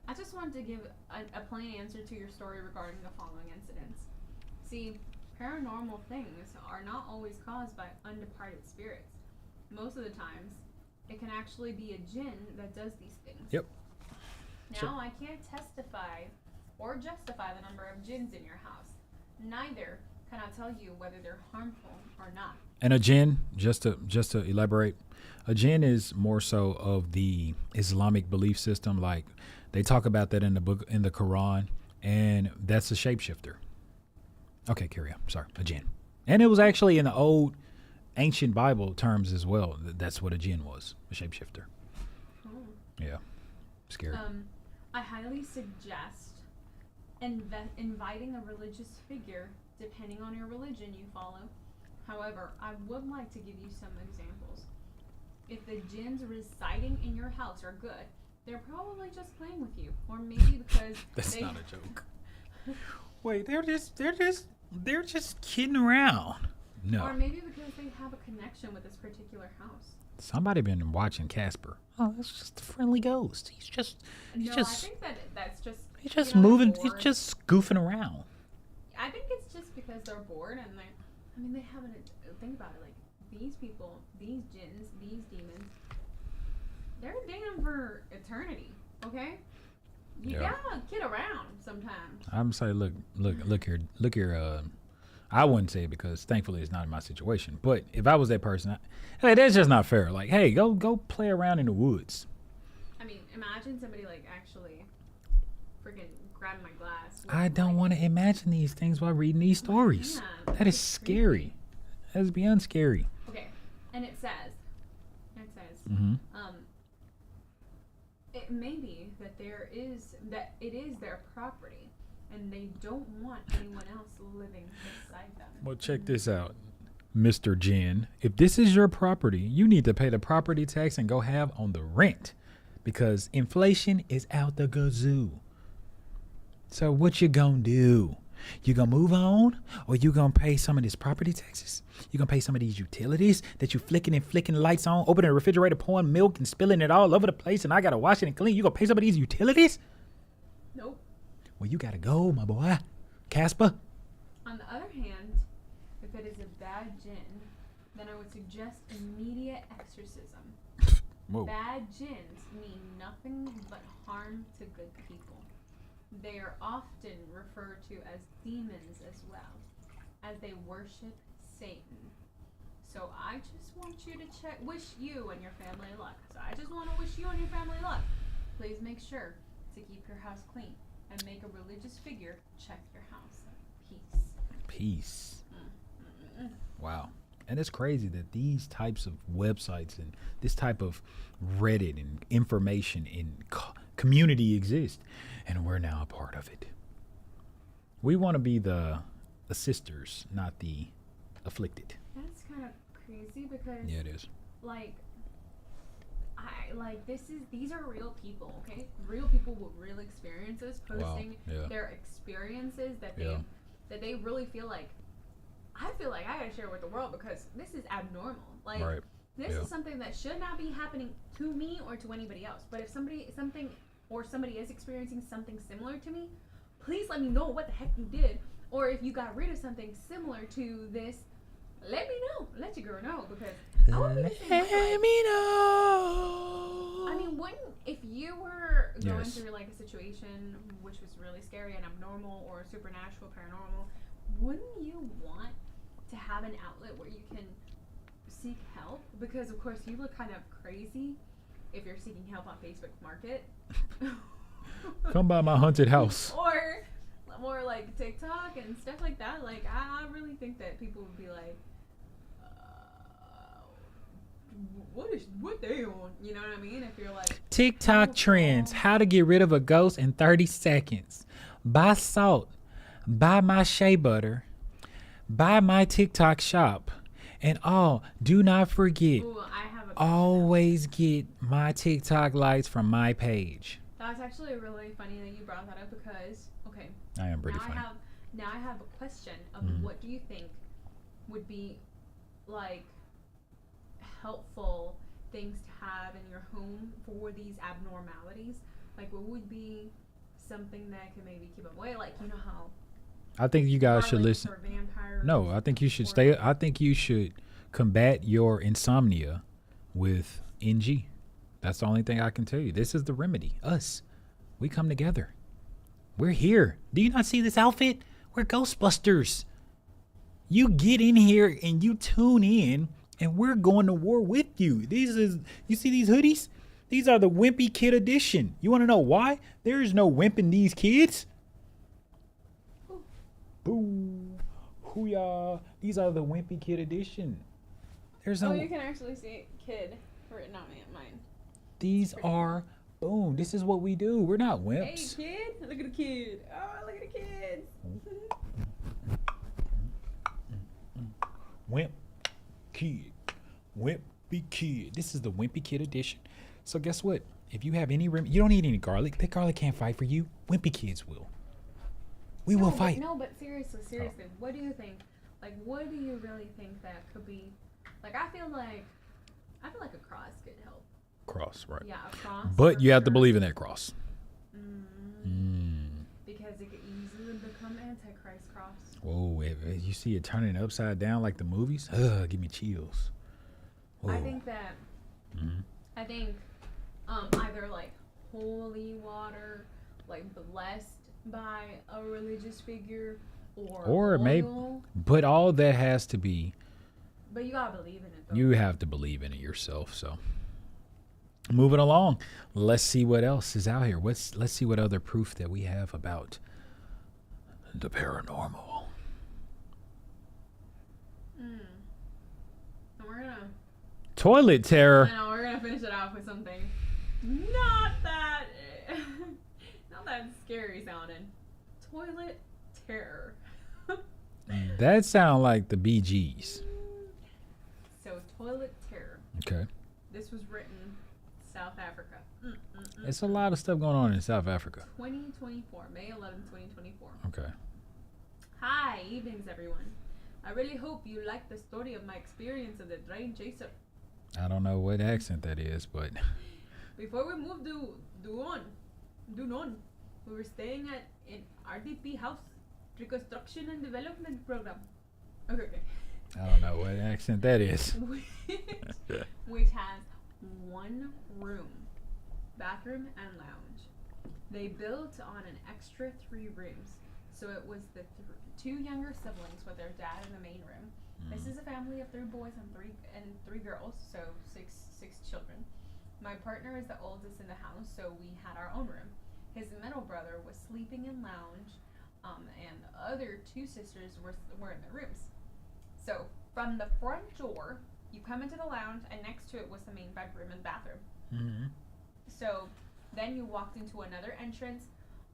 I just wanted to give a plain answer to your story regarding the following incidents. See, paranormal things are not always caused by undeparted spirits. Most of the times, it can actually be a jinn that does these things. Yep. Now, Sure. I can't testify or justify the number of jinns in your house. Neither can I tell you whether they're harmful or not. And a jinn, just to elaborate, a jinn is more so of the Islamic belief system. Like they talk about that in the book, in the Quran, and that's a shapeshifter. Okay, carry on. Sorry, a jinn. And it was actually in the old ancient Bible terms as well. That's what a jinn was, a shapeshifter. Oh. Yeah, scary. I highly suggest inviting a religious figure, depending on your religion you follow. However, I would like to give you some examples. If the jinns residing in your house are good, they're probably just playing with you, or maybe because That's not a joke. Wait, they're just kidding around. No. Or maybe because they have a connection with this particular house. Somebody been watching Casper. Oh, that's just a friendly ghost. He's just I think that's just he's just they're moving. bored. He's just goofing around. I think it's just because they're bored and they haven't think about it. Like these people, these jinns, these demons, they're damned for eternity. Okay, you gotta kid around sometimes. I'm saying, look here. I wouldn't say it because thankfully it's not in my situation. But if I was that person, hey, that's just not fair. Like, hey, go play around in the woods. I mean, imagine somebody like actually freaking grabbing my glass. I don't want to imagine these things while reading these stories. Yeah, That is scary. That is beyond scary. Okay, and it says, Mm-hmm. it may be that it is their property, and they don't want anyone else living beside them. Well, check this out, Mr. Jin. If this is your property, you need to pay the property tax and go have on the rent because inflation is out the gazoo. So what you gonna do? You gonna move on, or you gonna pay some of these property taxes? You gonna pay some of these utilities that you flicking and flicking lights on, opening the refrigerator, pouring milk and spilling it all over the place, and I gotta wash it and clean? You gonna pay some of these utilities? Nope. Well, you gotta go, my boy. Casper? On the other hand, if it is a bad jinn, then I would suggest immediate exorcism. Whoa. Bad jinns mean nothing but harm to good people. They are often referred to as demons as well, as they worship Satan. So I just want you to wish you and your family luck. So I just want to wish you and your family luck. Please make sure to keep your house clean and make a religious figure check your house. Peace. Wow. And it's crazy that these types of websites and this type of Reddit and information and community exist, and we're now a part of it. We want to be the assisters, not the afflicted. That's kind of crazy because Yeah, it is. These are real people, okay? Real people with real experiences posting Yeah. their experiences that Yeah. they really feel like I feel like I gotta share with the world because this is abnormal. Like Right. this Yeah. is something that should not be happening to me or to anybody else. But if somebody is experiencing something similar to me, please let me know what the heck you did. Or if you got rid of something similar to this, let me know. Let your girl know because I want to be the same way. Let me know. I mean, if you were going Yes. through like a situation which was really scary and abnormal or supernatural, paranormal, wouldn't you want to have an outlet where you can seek help? Because of course you look kind of crazy if you're seeking help on Facebook Market. Come by my haunted house. Or more like TikTok and stuff like that. Like I really think that people would be like, what they on? You know what I mean? If you're like TikTok trends, how to get rid of a ghost in 30 seconds. Buy salt, buy my shea butter, buy my TikTok shop, And do not forget, Ooh, I have a question. always get my TikTok likes from my page. That's actually really funny that you brought that up because okay. I am pretty now funny. I have a question of what do you think would be like helpful things to have in your home for these abnormalities? Like what would be something that could maybe keep them away? Like you know how I think you guys should listen. No, I think you should stay. I think you should combat your insomnia with NG. That's the only thing I can tell you. This is the remedy. Us. We come together. We're here. Do you not see this outfit? We're Ghostbusters. You get in here and you tune in and we're going to war with you. You see these hoodies? These are the Wimpy Kid edition. You want to know why? There is no wimp in these kids. Boo. Hoo-yah. These are the Wimpy Kid edition. There's no... Oh, you can actually see kid written on mine. These are... Boom. This is what we do. We're not wimps. Hey, kid. Look at the kid. Oh, look at the kids. Wimp Kid. Wimpy Kid. This is the Wimpy Kid edition. So guess what? If you have any... you don't need any garlic. That garlic can't fight for you. Wimpy Kids will. We will fight. But seriously, what do you think? Like, what do you really think that could be? Like, I feel like a cross could help. Cross, right? Yeah, a cross. But you have to believe in that cross. Because it could easily become Antichrist cross. Whoa! If you see it turning upside down like the movies, give me chills. Whoa. I think that. I think, either like holy water, like blessed by a religious figure, or maybe, but all that has to be. But you gotta believe in it, though. You have to believe in it yourself. So, moving along, let's see what else is out here. Let's see what other proof that we have about the paranormal. And we're gonna Toilet terror. I know, we're gonna finish it off with something not that scary sounding. Toilet terror. That sound like the Bee Gees. So toilet terror. Okay. This was written South Africa. It's a lot of stuff going on in South Africa. 2024, May 11, 2024. Okay. Hi, evenings everyone. I really hope you like the story of my experience of the drain chaser. I don't know what accent that is, but Before we moved to Dunon, we were staying at an RDP house, reconstruction and development program. Okay. I don't know what accent that is. Which has one room, bathroom and lounge. They built on an extra 3 rooms, so it was the 2 younger siblings with their dad in the main room. This is a family of 3 boys and 3 girls, so six children. My partner is the oldest in the house, so we had our own room. His middle brother was sleeping in lounge, and the other 2 sisters were in the rooms. So from the front door, you come into the lounge, and next to it was the main bedroom and bathroom. So then you walked into another entrance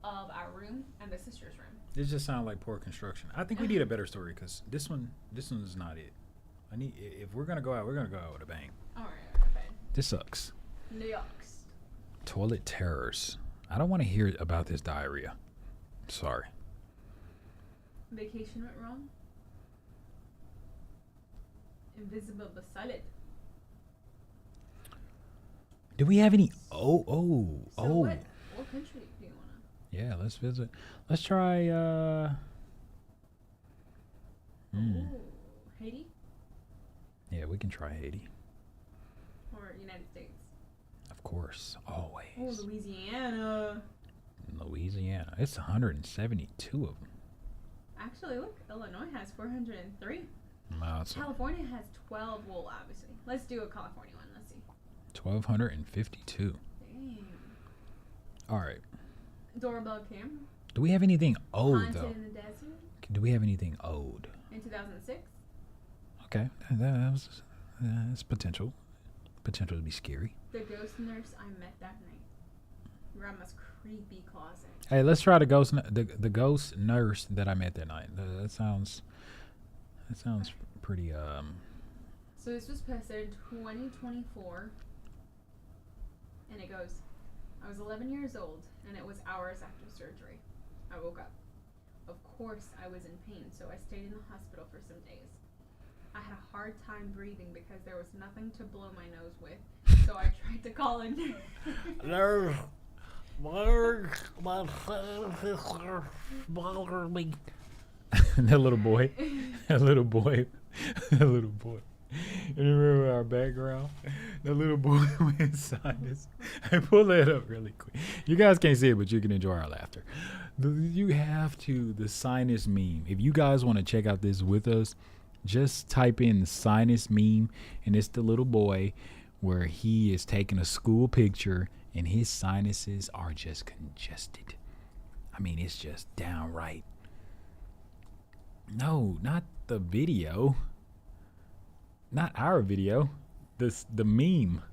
of our room and the sister's room. This just sounds like poor construction. I think we need a better story because this one is not it. If we're gonna go out, we're gonna go out with a bang. All right, okay. This sucks. Next. Toilet terrors. I don't want to hear about this diarrhea. Sorry. Vacation went wrong. Invisible but solid. Do we have any? So what country do you wanna? Yeah, let's visit. Let's try. Haiti Yeah, we can try Haiti. or United States? Of course, always. Oh, Louisiana. Louisiana. It's 172 of them. Actually, look, Illinois has 403. Wow, it's California has 12. Well, obviously. Let's do a California one. Let's see. 1,252. Dang. All right. Doorbell camera. Do we have anything old Haunted though? in the desert Do we have anything old? in 2006. Okay, that's potential to be scary. The ghost nurse I met that night. Grandma's creepy closet. Hey, let's try the ghost nurse that I met that night. That sounds pretty So this was posted in 2024, and it goes, I was 11 years old, and it was hours after surgery. I woke up. Of course, I was in pain, so I stayed in the hospital for some days. I had a hard time breathing because there was nothing to blow my nose with, so I tried to call in. Nurse, my bothering me. That little boy. That little boy. That little boy. You remember our background? The little boy with sinus. I pull that up really quick. You guys can't see it, but you can enjoy our laughter. You have to, the sinus meme. If you guys want to check out this with us, just type in the sinus meme, and it's the little boy where he is taking a school picture and his sinuses are just congested. I mean, it's just downright. No, not the video. Not our video. The meme.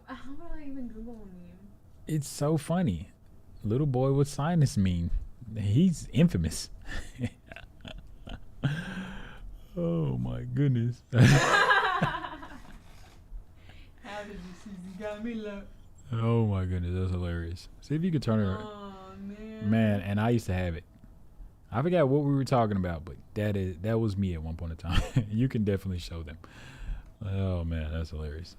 How would I even Google a meme? It's so funny. Little boy with sinus meme. He's infamous. Oh my goodness. How did you see? You got me low. Oh my goodness, that's hilarious. See if you could turn it around. Oh man. Man, and I used to have it. I forgot what we were talking about, but that was me at one point in time. You can definitely show them. Oh man, that's hilarious.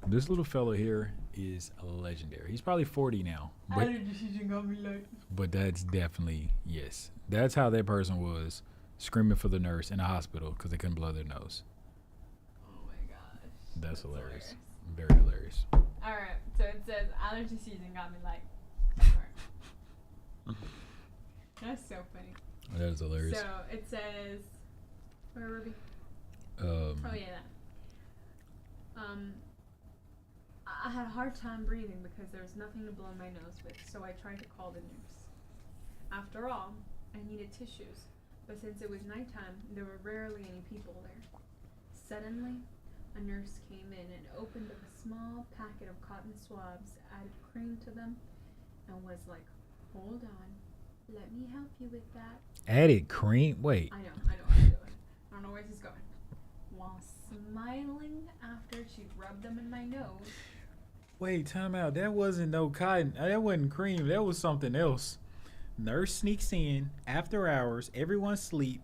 This little fella here is legendary. He's probably 40 now. How did you see? You got me low. But that's definitely, yes. That's how that person was screaming for the nurse in the hospital because they couldn't blow their nose. Oh my gosh. That's hilarious. Very hilarious. Alright, so it says allergy season got me like. Alright. That's so funny. That is hilarious. So it says, where were we? Oh yeah, that. I had a hard time breathing because there was nothing to blow my nose with, so I tried to call the nurse. After all, I needed tissues, but since it was nighttime, there were rarely any people there. Suddenly, a nurse came in and opened up a small packet of cotton swabs, added cream to them, and was like, hold on, let me help you with that. Added cream? Wait. I know what I'm doing. I don't know where this is going. While smiling after she rubbed them in my nose. Wait, time out. That wasn't no cotton. That wasn't cream. That was something else. Nurse sneaks in after hours. Everyone's asleep.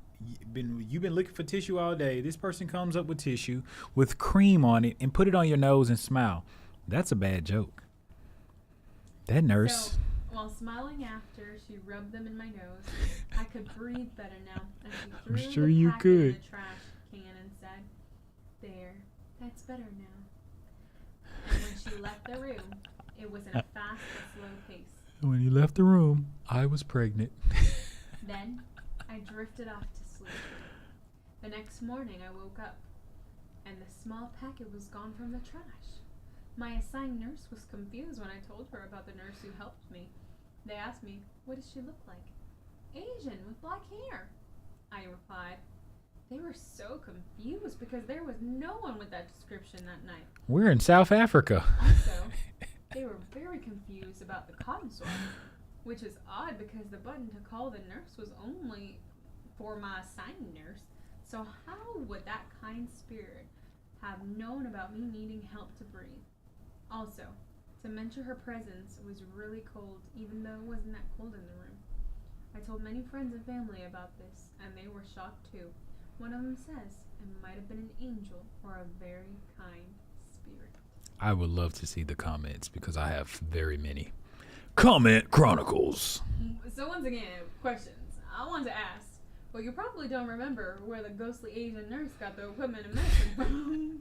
You've been looking for tissue all day. This person comes up with tissue with cream on it and put it on your nose and smile. That's a bad joke. That nurse. So, while smiling after she rubbed them in my nose, I could breathe better now. And she threw I'm sure the you packet could. in the trash can and said, "There, that's better now." And when she left the room, it was in a fast but slow pace. When you left the room, I was pregnant. Then I drifted off to sleep. The next morning I woke up, and the small packet was gone from the trash. My assigned nurse was confused when I told her about the nurse who helped me. They asked me, what does she look like? Asian with black hair, I replied. They were so confused because there was no one with that description that night. We're in South Africa. Also, they were very confused about the cotton swab, which is odd because the button to call the nurse was only for my assigned nurse. So how would that kind spirit have known about me needing help to breathe? Also, to mention her presence was really cold, even though it wasn't that cold in the room. I told many friends and family about this, and they were shocked too. One of them says it might have been an angel or a very kind spirit. I would love to see the comments because I have very many. Comment Chronicles. So once again, questions. I want to ask, well, you probably don't remember where the ghostly Asian nurse got the equipment and medicine from.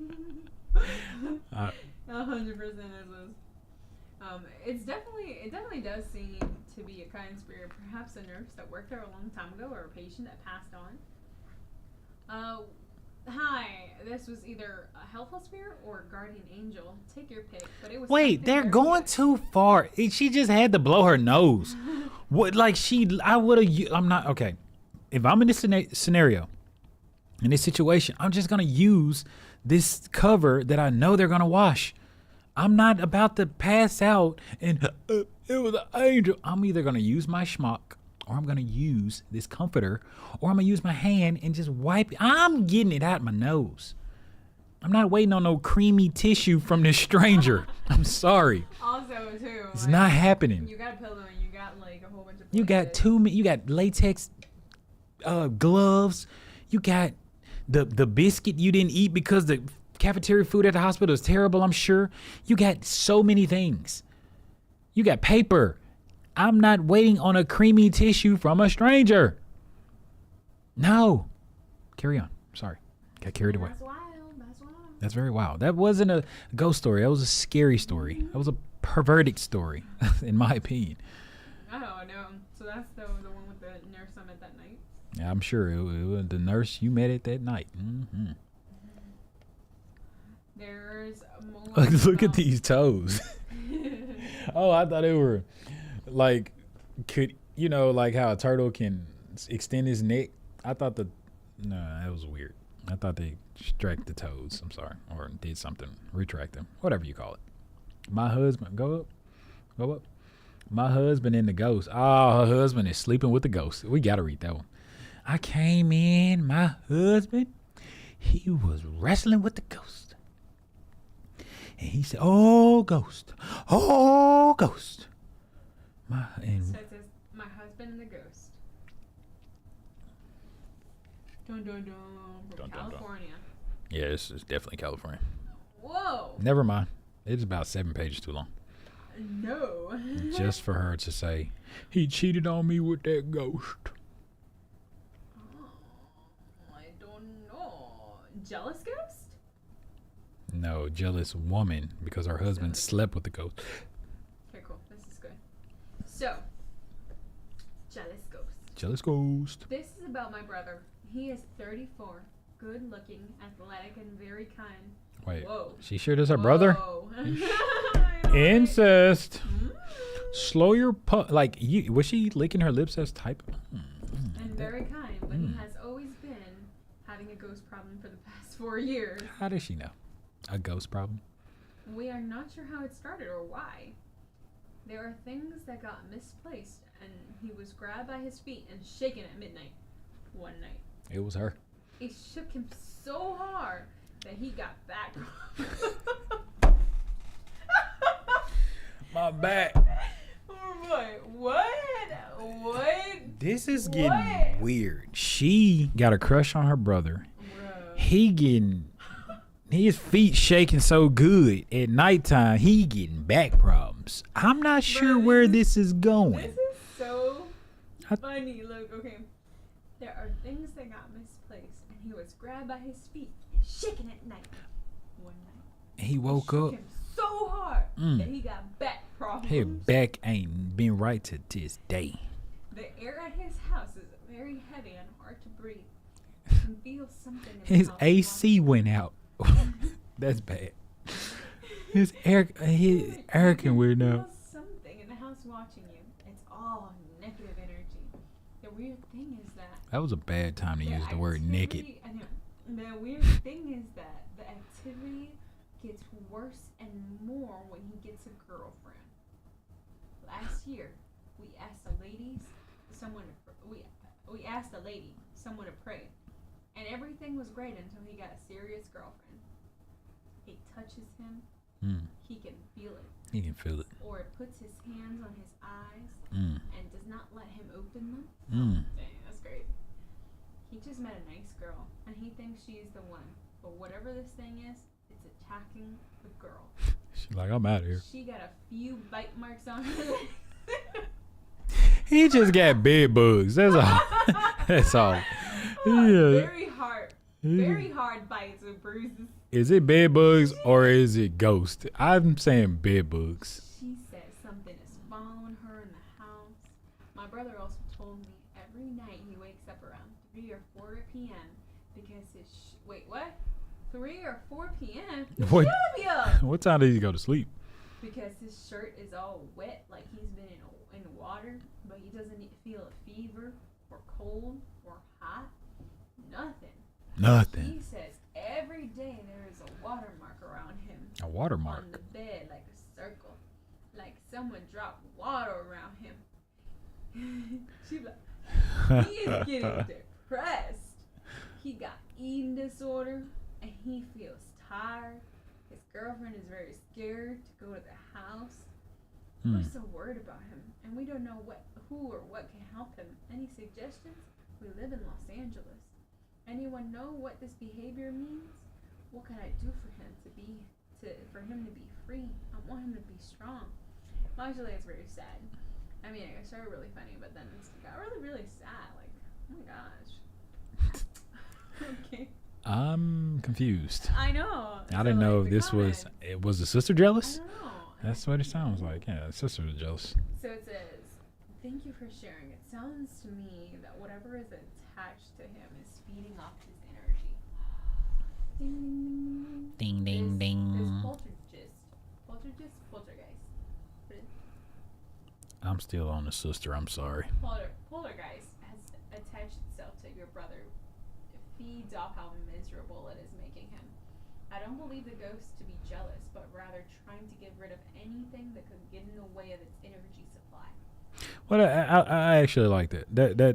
100% it was. It definitely does seem to be a kind spirit. Perhaps a nurse that worked there a long time ago, or a patient that passed on. Hi. This was either a helpful spirit or a guardian angel. Take your pick. But it was. Wait, they're going too far. She just had to blow her nose. What? Like I would have. I'm not okay. If I'm in this scenario, in this situation, I'm just gonna use this cover that I know they're gonna wash. I'm not about to pass out and it was an angel. I'm either gonna use my schmuck or I'm going to use this comforter, or I'm going to use my hand and just wipe it. I'm getting it out my nose. I'm not waiting on no creamy tissue from this stranger. I'm sorry. Also, too. It's not happening. You got a pillow and you got like a whole bunch of. You got you got latex gloves. You got the biscuit you didn't eat because the cafeteria food at the hospital is terrible, I'm sure. You got so many things. You got paper. I'm not waiting on a creamy tissue from a stranger. No. Carry on. Sorry. Got carried away. That's wild. That's wild. That's very wild. That wasn't a ghost story. That was a scary story. That was a perverted story, in my opinion. Oh, no. So that's the one with the nurse I met that night? Yeah, I'm sure it was the nurse you met at that night. Mm-hmm. There's more. Look at these toes. Oh, I thought they were like, like how a turtle can extend his neck. I thought that was weird. I thought they stretched the toes. I'm sorry, or did something, retract them, whatever you call it. My husband, go up. My husband and the ghost. Oh, her husband is sleeping with the ghost. We gotta read that one. I came in, my husband, he was wrestling with the ghost. And he said, "Oh, ghost. Oh, ghost." So it says, my husband and the ghost. Dun, dun, dun, from California. Yeah, this is definitely California. Whoa. Never mind. It's about 7 pages too long. No. Just for her to say, he cheated on me with that ghost. I don't know. Jealous ghost? No, jealous woman, because her husband slept with the ghost. Okay, cool. This is good. So, jealous ghost. Jealous ghost. This is about my brother. He is 34, good looking, athletic, and very kind. Wait, Whoa. she sure does her brother? Whoa. Incest. Mm. Slow your was she licking her lips as type? And very kind, but he has always been having a ghost problem for the past 4 years. How does she know? A ghost problem? We are not sure how it started or why. There are things that got misplaced, and he was grabbed by his feet and shaken at midnight one night. It was her. It shook him so hard that he got back. My back. Oh boy, what? This is getting weird. She got a crush on her brother. Bruh. He getting his feet shaking so good at nighttime. He getting back problems. I'm not sure where this is going. This is so funny. Look, okay. There are things that got misplaced, and he was grabbed by his feet and shaken at night. One night. He woke It shook up. him so hard that he got back problems. His back ain't been right to this day. The air at his house is very heavy and hard to breathe. You can feel something in the His house AC went out. That's bad. His air can weird You now. feel something in the house watching you. It's all negative energy. The weird thing is that That was a bad time to use the word naked. I know. The weird thing is that the activity gets worse and more when he gets a girlfriend. Last year, we asked a lady, someone to pray, and everything was great until he got a serious girlfriend. It touches him. He can feel it. He can feel it. Or it puts his hands on his eyes and does not let him open them. Dang, that's great. He just met a nice girl, and he thinks she is the one. But whatever this thing is, it's attacking the girl. She's like, I'm out of here. She got a few bite marks on her leg. He just got bed bugs. That's all. That's all. Yeah. Very hard bites with bruises. Is it bed bugs or is it ghost? I'm saying bed bugs. She says something is following her in the house. My brother also told me every night he wakes up around 3 or 4 p.m. because his wait, what? 3 or 4 p.m. What? Shut up! What time does he go to sleep? Because his shirt is all wet, like he's been in water, but he doesn't feel a fever or cold or hot. Nothing. Nothing. He says every day there is a watermark around him. A watermark. On the bed, like a circle. Like someone dropped water around him. She be like, he is getting depressed. He got eating disorder and he feels tired. His girlfriend is very scared to go to the house. We're so worried about him and we don't know who or what can help him. Any suggestions? We live in Los Angeles. Anyone know what this behavior means? What can I do for him for him to be free? I want him to be strong. Actually, it's very sad. I mean, it started really funny, but then it got really, really sad. Like, oh my gosh. Okay. I'm confused. I know. I didn't know if this was. It was the sister I jealous. don't know. That's what it sounds like. Yeah, the sister was jealous. So it says, "Thank you for sharing. It sounds to me that whatever is attached to him is feeding off his energy." Ding ding Ding ding ding. Poltergeist. I'm still on the sister. I'm sorry. Poltergeist has attached itself to your brother. It feeds off how miserable it is making him. I don't believe the ghost to be jealous, but rather trying to get rid of anything that could get in the way of its energy supply. Well, I actually like that.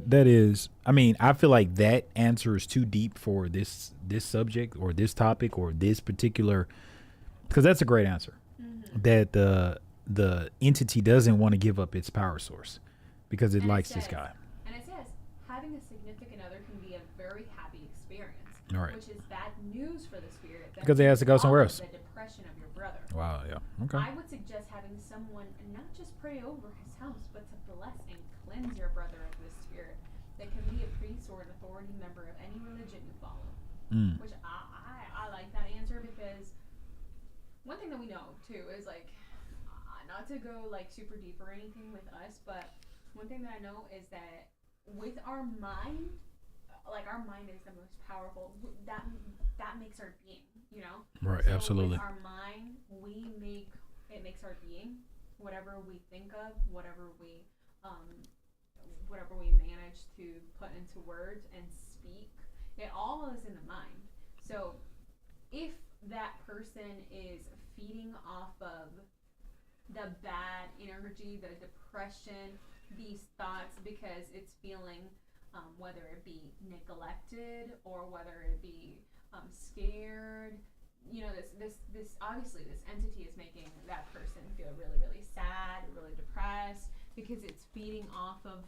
That is. I mean, I feel like that answer is too deep for this subject or this topic or this particular. Because that's a great answer. Mm-hmm. That the entity doesn't want to give up its power source because it likes this guy. And it says having a significant other can be a very happy experience, right. Which is bad news for the spirit because they has to go somewhere else. The depression of your brother. Wow. Yeah. Okay. I would suggest having someone not just pray over his house, but to bless and cleanse your brother of this spirit. That can be a priest or an authority member of any religion you follow. Which I like that answer because one thing that we know too is like. Not to go like super deep or anything with us, but one thing that I know is that with our mind, like our mind is the most powerful. That makes our being, you know. Right. So absolutely. With our mind, it makes our being. Whatever we think of, whatever we manage to put into words and speak, it all is in the mind. So if that person is feeding off of the bad energy, the depression, these thoughts because it's feeling whether it be neglected or whether it be scared. You know, this obviously this entity is making that person feel really, really sad, really depressed because it's feeding off of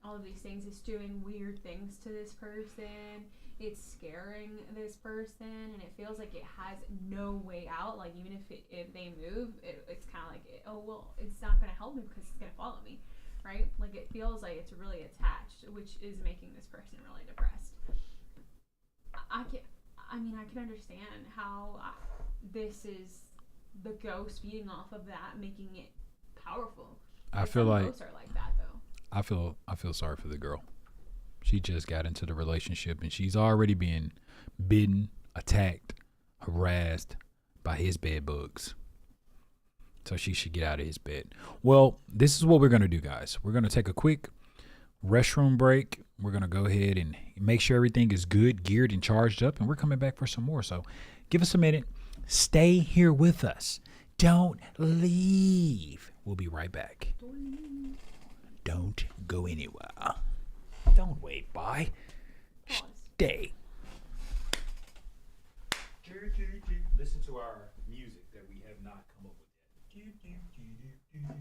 all of these things. It's doing weird things to this person. It's scaring this person, and it feels like it has no way out. Like even if they move, it's kind of like, it's not going to help me because it's going to follow me, right? Like it feels like it's really attached, which is making this person really depressed. I can understand how this is the ghost feeding off of that, making it powerful. I feel like ghosts are like that though. I feel sorry for the girl. She just got into the relationship and she's already being bitten, attacked, harassed by his bed bugs. So she should get out of his bed. Well, this is what we're going to do, guys. We're going to take a quick restroom break. We're going to go ahead and make sure everything is good, geared, and charged up. And we're coming back for some more. So give us a minute. Stay here with us. Don't leave. We'll be right back. Don't go anywhere. Don't wait, bye. Stay. Listen to our music that we have not come up with yet.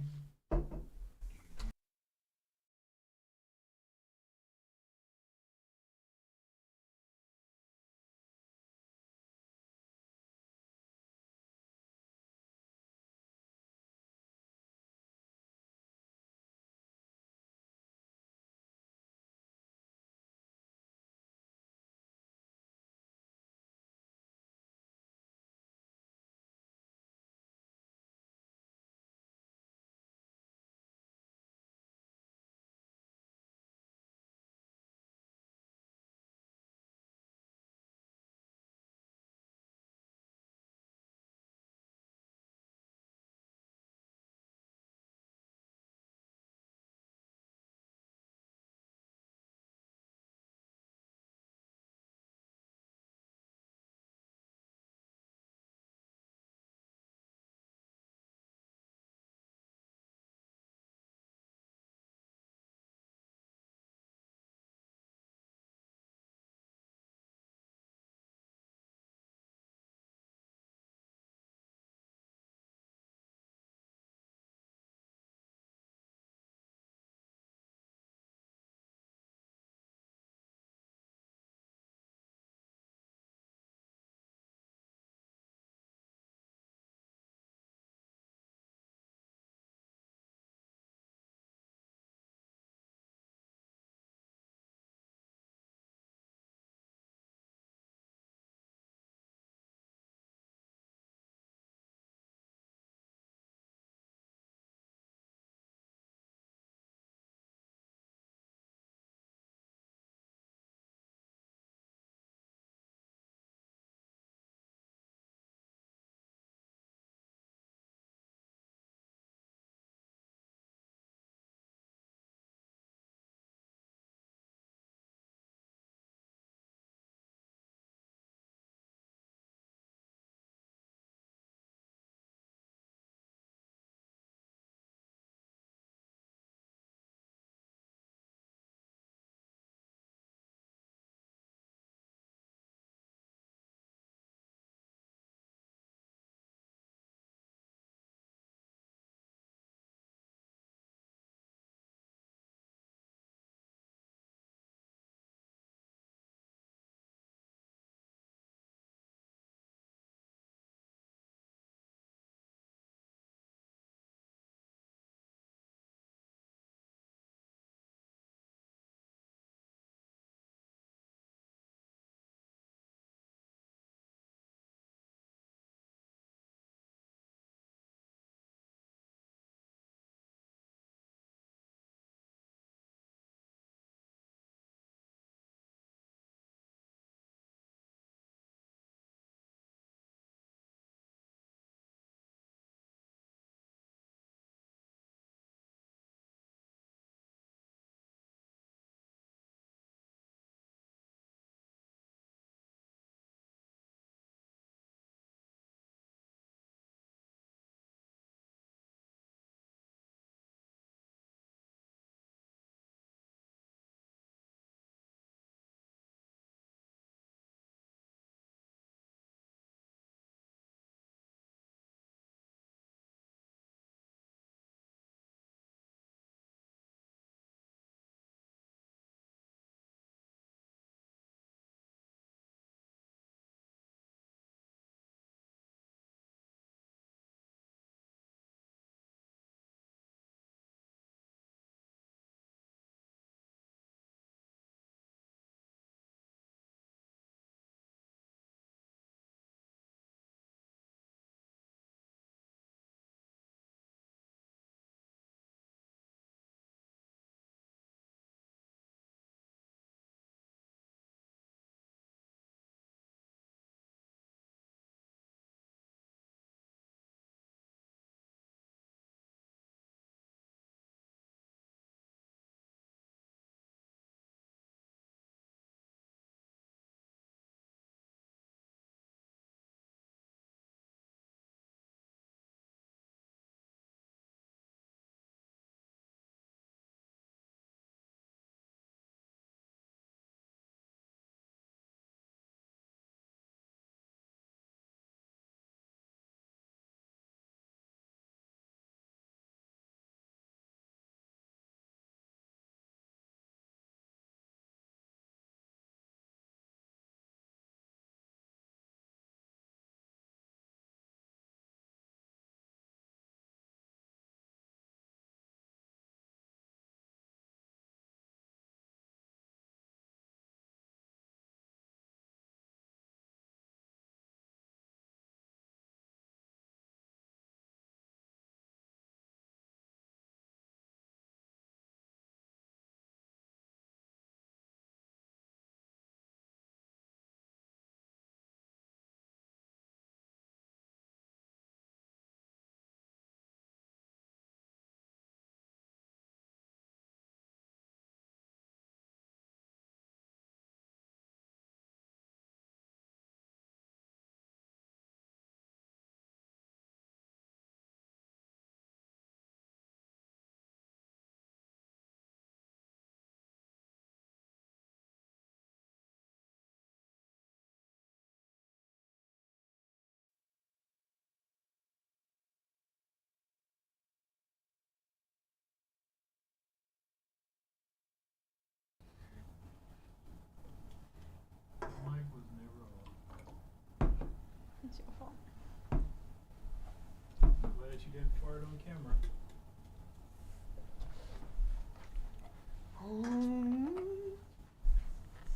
it on camera.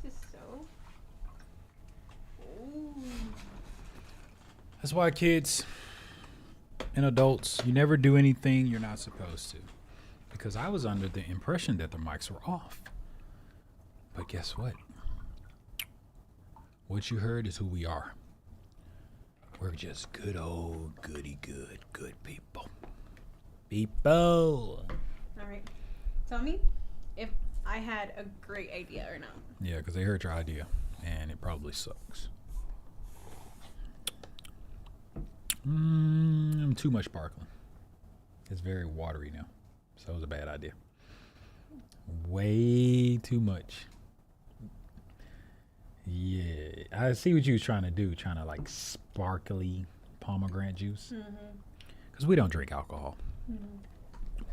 This is so. Ooh. That's why, kids and adults, you never do anything you're not supposed to. Because I was under the impression that the mics were off. But guess what? What you heard is who we are. We're just good old goody good people. People. All right. Tell me if I had a great idea or not. Yeah, because they heard your idea, and it probably sucks. Too much sparkling. It's very watery now, so it was a bad idea. Way too much. Yeah, I see what you was trying to do, trying to like sparkly pomegranate juice. Because we don't drink alcohol.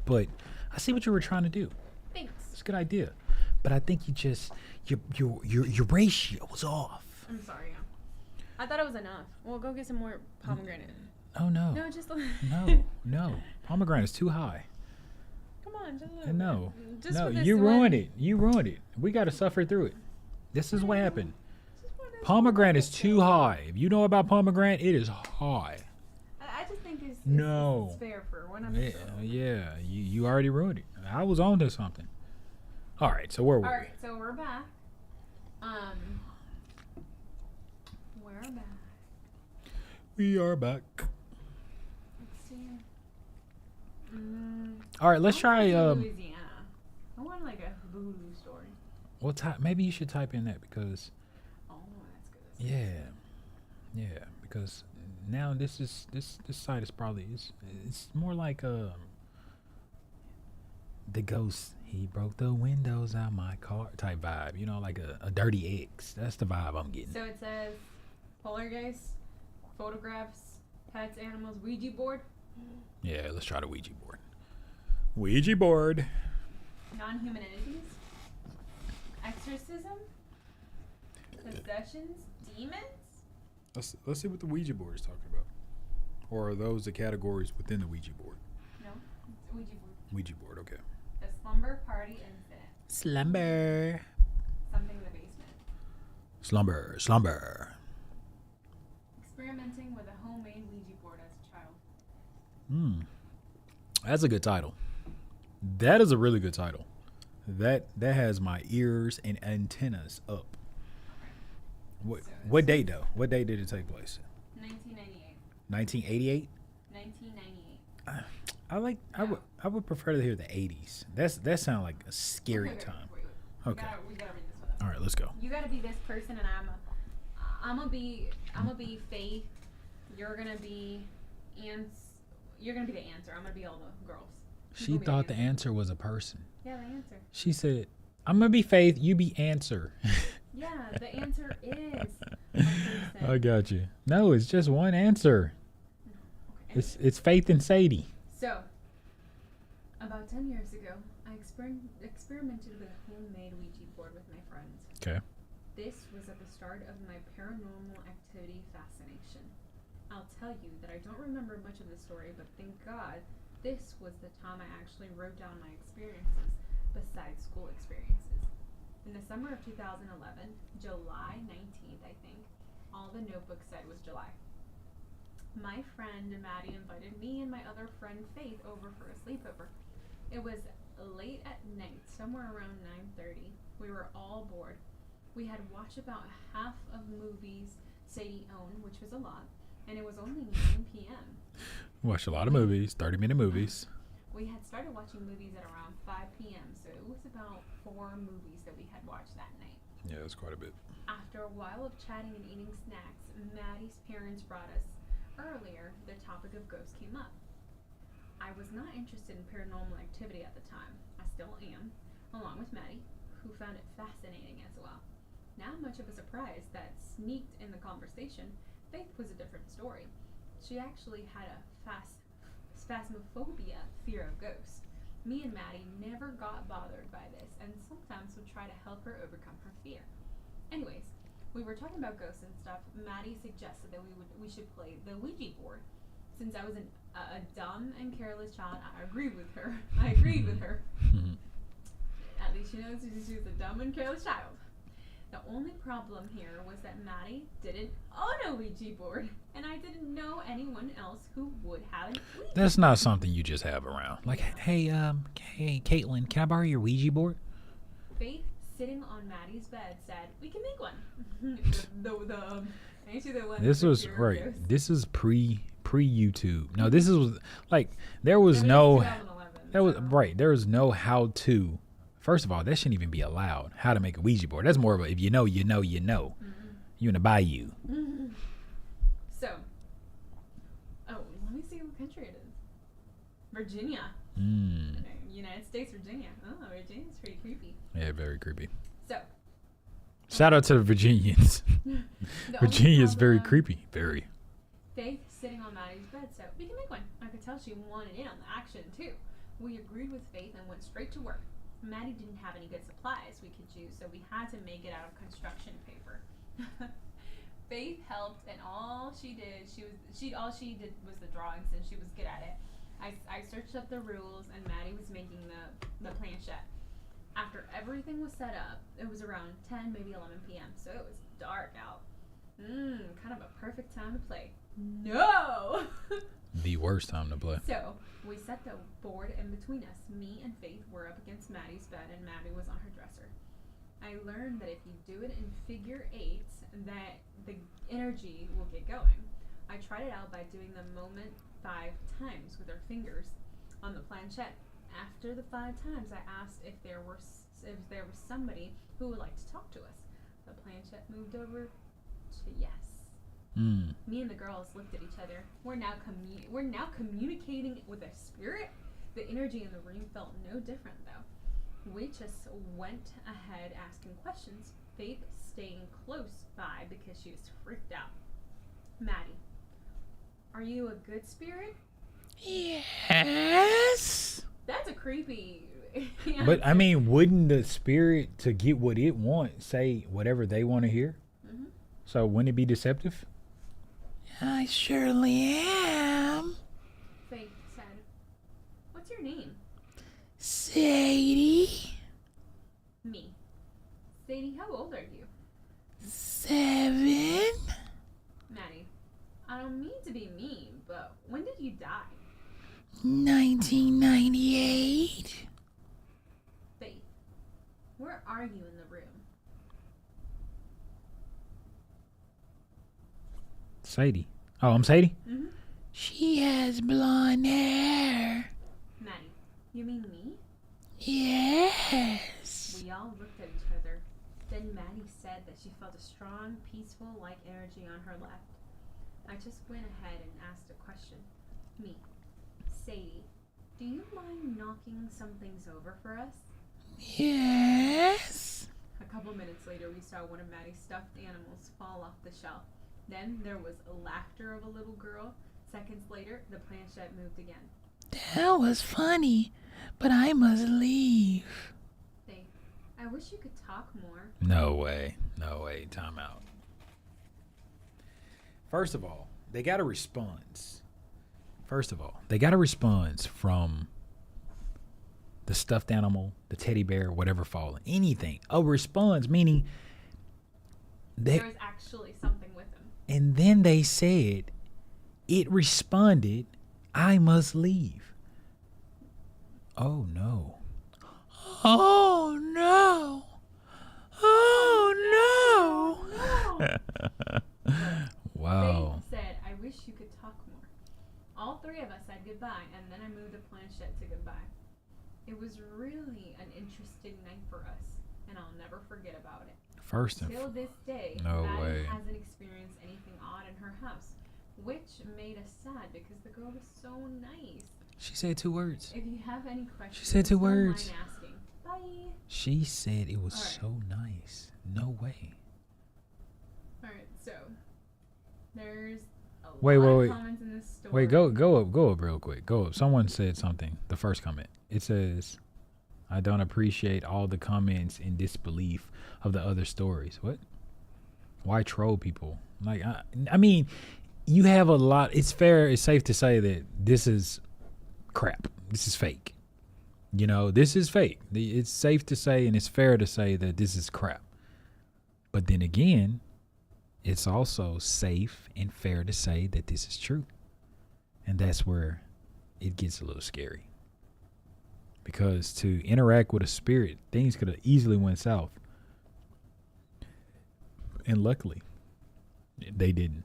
But I see what you were trying to do. Thanks. It's a good idea. But I think you just your ratio was off. I'm sorry. Yeah. I thought it was enough. Well, go get some more pomegranate. Oh no. No, just a No. Pomegranate is too high. Come on, just a little No. bit. Just No, for this you one. ruined it. You ruined it. We got to suffer through it. This is what happened. Just for this Pomegranate is one. too high. If you know about pomegranate, it is high. I just think it's No. it's fair for one Yeah, episode. yeah. You already ruined it. I was on to something. All right, so where were All we? right, so we're back. We're back. We are back. Let's see. All right, let's I try. wanna do Louisiana. I want like a voodoo story. What type? Maybe you should type in that because Oh, that's good. yeah, because now this site is probably it's more like the ghost. He broke the windows out my car type vibe. You know, like a dirty X. That's the vibe I'm getting. So it says poltergeist, photographs, pets, animals, Ouija board, Yeah, let's try the Ouija board. Ouija board. non-human entities, exorcism, possessions, demons. Let's see what the Ouija board is talking about. Or are those the categories within the Ouija board? No, it's Ouija board. Ouija board, okay. The slumber party incident. Slumber. Something in the basement. Slumber. Experimenting with a homemade Ouija board as a child. That's a good title. That is a really good title. That has my ears and antennas up. What date though? What date did it take place? 1998. 1988. 1998. I would prefer to hear the 80s. That sounds like a scary Wait. time. We Okay. gotta read this one. All right, let's go. You gotta be this person, and I'm gonna be Faith. You're gonna be You're gonna be the answer. I'm gonna be all the girls. You She gonna be thought the answer was a person. Yeah, the answer. She said, "I'm gonna be Faith. You be answer." Yeah, the answer is. Like they I said. got you. No, it's just one answer. Okay. It's Faith and Sadie. So, about 10 years ago, I experimented with a homemade Ouija board with my friends. Okay. This was at the start of my paranormal activity fascination. I'll tell you that I don't remember much of the story, but thank God this was the time I actually wrote down my experiences besides school experiences. In the summer of 2011, July 19th, I think, all the notebook said was July. My friend Maddie invited me and my other friend Faith over for a sleepover. It was late at night, somewhere around 9:30. We were all bored. We had watched about half of movies Sadie owned, which was a lot, and it was only 9 p.m. Watched a lot of movies, 30-minute movies. We had started watching movies at around 5 p.m., so it was about 4 movies that we had watched that night. Yeah, that's quite a bit. After a while of chatting and eating snacks, Maddie's parents brought us. Earlier, the topic of ghosts came up. I was not interested in paranormal activity at the time. I still am, along with Maddie, who found it fascinating as well. Not much of a surprise that sneaked in the conversation, Faith was a different story. She actually had a phasmophobia, fear of ghosts. Me and Maddie never got bothered by this, and sometimes would try to help her overcome her fear. Anyways, we were talking about ghosts and stuff. Maddie suggested that we should play the Ouija board. since I was a dumb and careless child, I agreed with her. I agreed with her. At least she knows she was a dumb and careless child. The only problem here was that Maddie didn't own a Ouija board, and I didn't know anyone else who would have an Ouija. That's not something you just have around. Like, hey, Caitlin, can I borrow your Ouija board? Faith, sitting on Maddie's bed, said, "We can make one." Ain't you the one? This was right. This is pre YouTube. No, this is like there was no. That was right. There was no how to. First of all, that shouldn't even be allowed. How to make a Ouija board. That's more of a if you know, you know, you know. Mm-hmm. You in the bayou. Mm-hmm. So, let me see what country it is. Virginia. United States, Virginia. Oh, Virginia's pretty creepy. Yeah, very creepy. So. Shout out to the Virginians. Virginia is very creepy. Very. Faith, sitting on Maddie's bed, said, "We can make one." I could tell she wanted in on the action, too. We agreed with Faith and went straight to work. Maddie didn't have any good supplies we could use, so we had to make it out of construction paper. Faith helped, and all she did was the drawings, and she was good at it. I searched up the rules, and Maddie was making the planchette. After everything was set up, it was around 10, maybe 11 p.m., so it was dark out. Kind of a perfect time to play. No! The worst time to play. So, we set the board in between us. Me and Faith were up against Maddie's bed, and Maddie was on her dresser. I learned that if you do it in figure 8, that the energy will get going. I tried it out by doing the moment 5 times with our fingers on the planchette. After the 5 times, I asked if there was somebody who would like to talk to us. The planchette moved over to yes. Me and the girls looked at each other. We're now communicating with a spirit. The energy in the room felt no different, though. We just went ahead asking questions. Faith staying close by because she was freaked out. Maddie, are you a good spirit? Yes. That's a creepy. But I mean, wouldn't the spirit to get what it wants say whatever they want to hear? Mm-hmm. So wouldn't it be deceptive? I surely am. Faith said, "What's your name?" Sadie. Me. Sadie, how old are you? 7. Maddie, I don't mean to be mean, but when did you die? 1998. Faith, where are you in the room? Sadie. Oh, I'm Sadie? Mm-hmm. She has blonde hair. Maddie, you mean me? Yes. We all looked at each other. Then Maddie said that she felt a strong, peaceful, light energy on her left. I just went ahead and asked a question. Me. Sadie, do you mind knocking some things over for us? Yes. A couple minutes later, we saw one of Maddie's stuffed animals fall off the shelf. Then there was laughter of a little girl. Seconds later, the planchette moved again. That was funny, but I must leave. Faith, I wish you could talk more. No way. No way. Time out. First of all, they got a response. From the stuffed animal, the teddy bear, whatever falling. Anything. A response, meaning there was actually something with them. And then they said, it responded, I must leave. Oh, no. Oh, no. Oh, no. Wow. Faith said, I wish you could talk more. All 3 of us said goodbye, and then I moved the planchette to goodbye. It was really an interesting night for us, and I'll never forget about it. Till this day, Maddie hasn't experienced anything odd in her house, which made us sad because the girl was so nice. She said 2 words. If you have any questions, she said 2 words. Don't mind asking. Bye. She said it was so nice. No way. All right, so there's a lot of comments in this story. Wait, go up real quick. Go up. Someone said something. The first comment. It says, I don't appreciate all the comments in disbelief of the other stories. What? Why troll people? Like, I mean, you have a lot. It's safe to say that this is crap. This is fake. This is fake. It's safe to say, and it's fair to say that this is crap. But then again, it's also safe and fair to say that this is true. And that's where it gets a little scary. Because to interact with a spirit, things could have easily went south. And luckily, they didn't.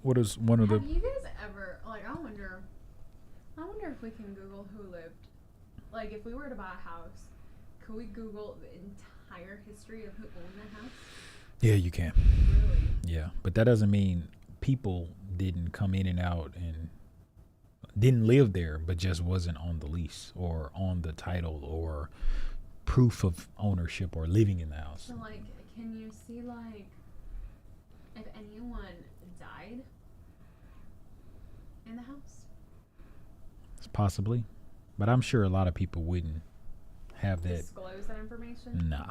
What is one of the... Have you guys ever, like, I wonder if we can Google who lived. Like, if we were to buy a house, could we Google the entire history of who owned the house? Yeah, you can. Really? Yeah, but that doesn't mean people didn't come in and out and didn't live there, but just wasn't on the lease or on the title or proof of ownership or living in the house. So, like, can you see, like, if anyone died in the house? Possibly, but I'm sure a lot of people wouldn't have that. Disclose that information? Nah,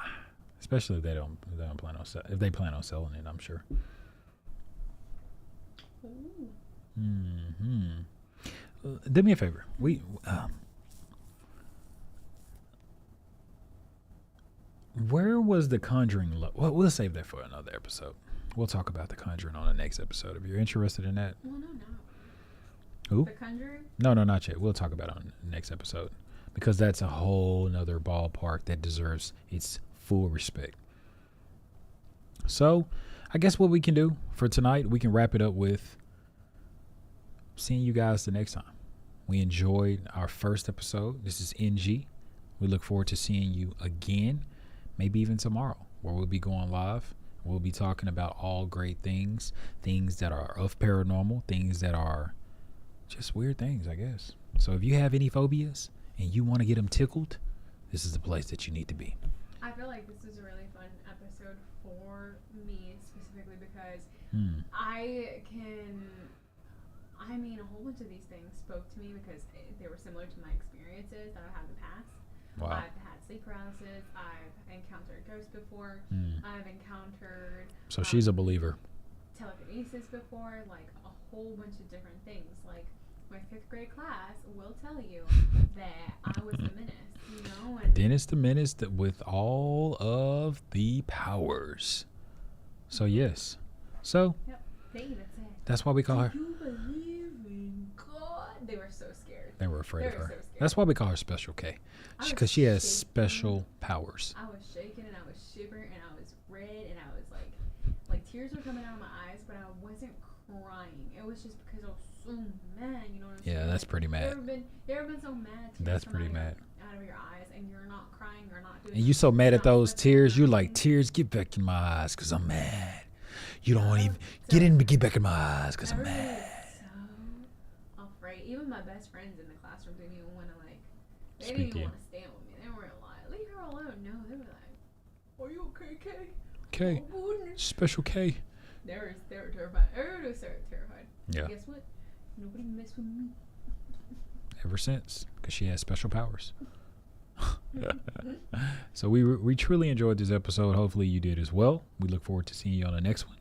especially if they don't plan on if they plan on selling it. I'm sure. Ooh. Do me a favor. Where was the Conjuring? Well, we'll save that for another episode. We'll talk about the Conjuring on the next episode. If you're interested in that. Well, no. Who? The Conjuring? No, not yet. We'll talk about it on the next episode because that's a whole nother ballpark that deserves its full respect. So, I guess what we can do for tonight, we can wrap it up with seeing you guys the next time. We enjoyed our first episode. This is NG. We look forward to seeing you again, maybe even tomorrow, where we'll be going live. We'll be talking about all great things that are of paranormal, things that are just weird things, I guess. So if you have any phobias and you want to get them tickled, this is the place that you need to be. I feel like this is a really fun episode for me specifically because a whole bunch of these things spoke to me because they were similar to my experiences that I had in the past. Wow. I've had sleep paralysis. I've encountered ghosts before. I've encountered... So she's a believer. Telekinesis before, like a whole bunch of different things. Like my 5th grade class will tell you that I was the menace, And Dennis the Menace with all of the powers. So yes. So yep. David said, that's why we call her. Do you believe in God? They were so scared. They were afraid of her. So scared. That's why we call her Special K. Because she has special powers. I was shaking and I was shivering and I was red and I was like tears were coming out of my eyes, but I wasn't crying. It was just because I was so mad. You know what I'm saying? Yeah, that's pretty mad. You ever been so mad? That's pretty mad. Out of your eyes, and you're not crying, you're not doing. And you so mad at those tears, you're like, tears, get back in my eyes, cause I'm mad. You don't want to even get back in my eyes, cause I'm mad. So afraid. Even my best friends in the classroom didn't even want to they Speak didn't to even you. want to stand with me. They were like, leave her alone. No, they were like, are you okay, Kay? K. Oh, goodness. Special K. They were terrified. Everybody was terrified. Yeah. Guess what? Nobody messed with me. Ever since, because she has special powers. So we truly enjoyed this episode. Hopefully you did as well. We look forward to seeing you on the next one.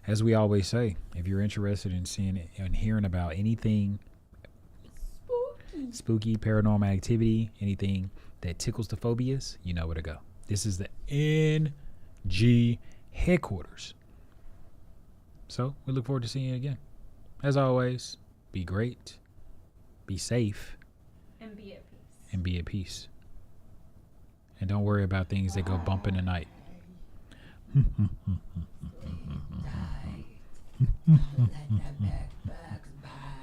As we always say, if you're interested in seeing and hearing about anything spooky, paranormal activity, anything that tickles the phobias, you know where to go. This is the NG headquarters. So we look forward to seeing you again. As always, be great, be safe, And be at peace. and be at peace. And don't worry about things that go bump in the night. Let the backpacks bite.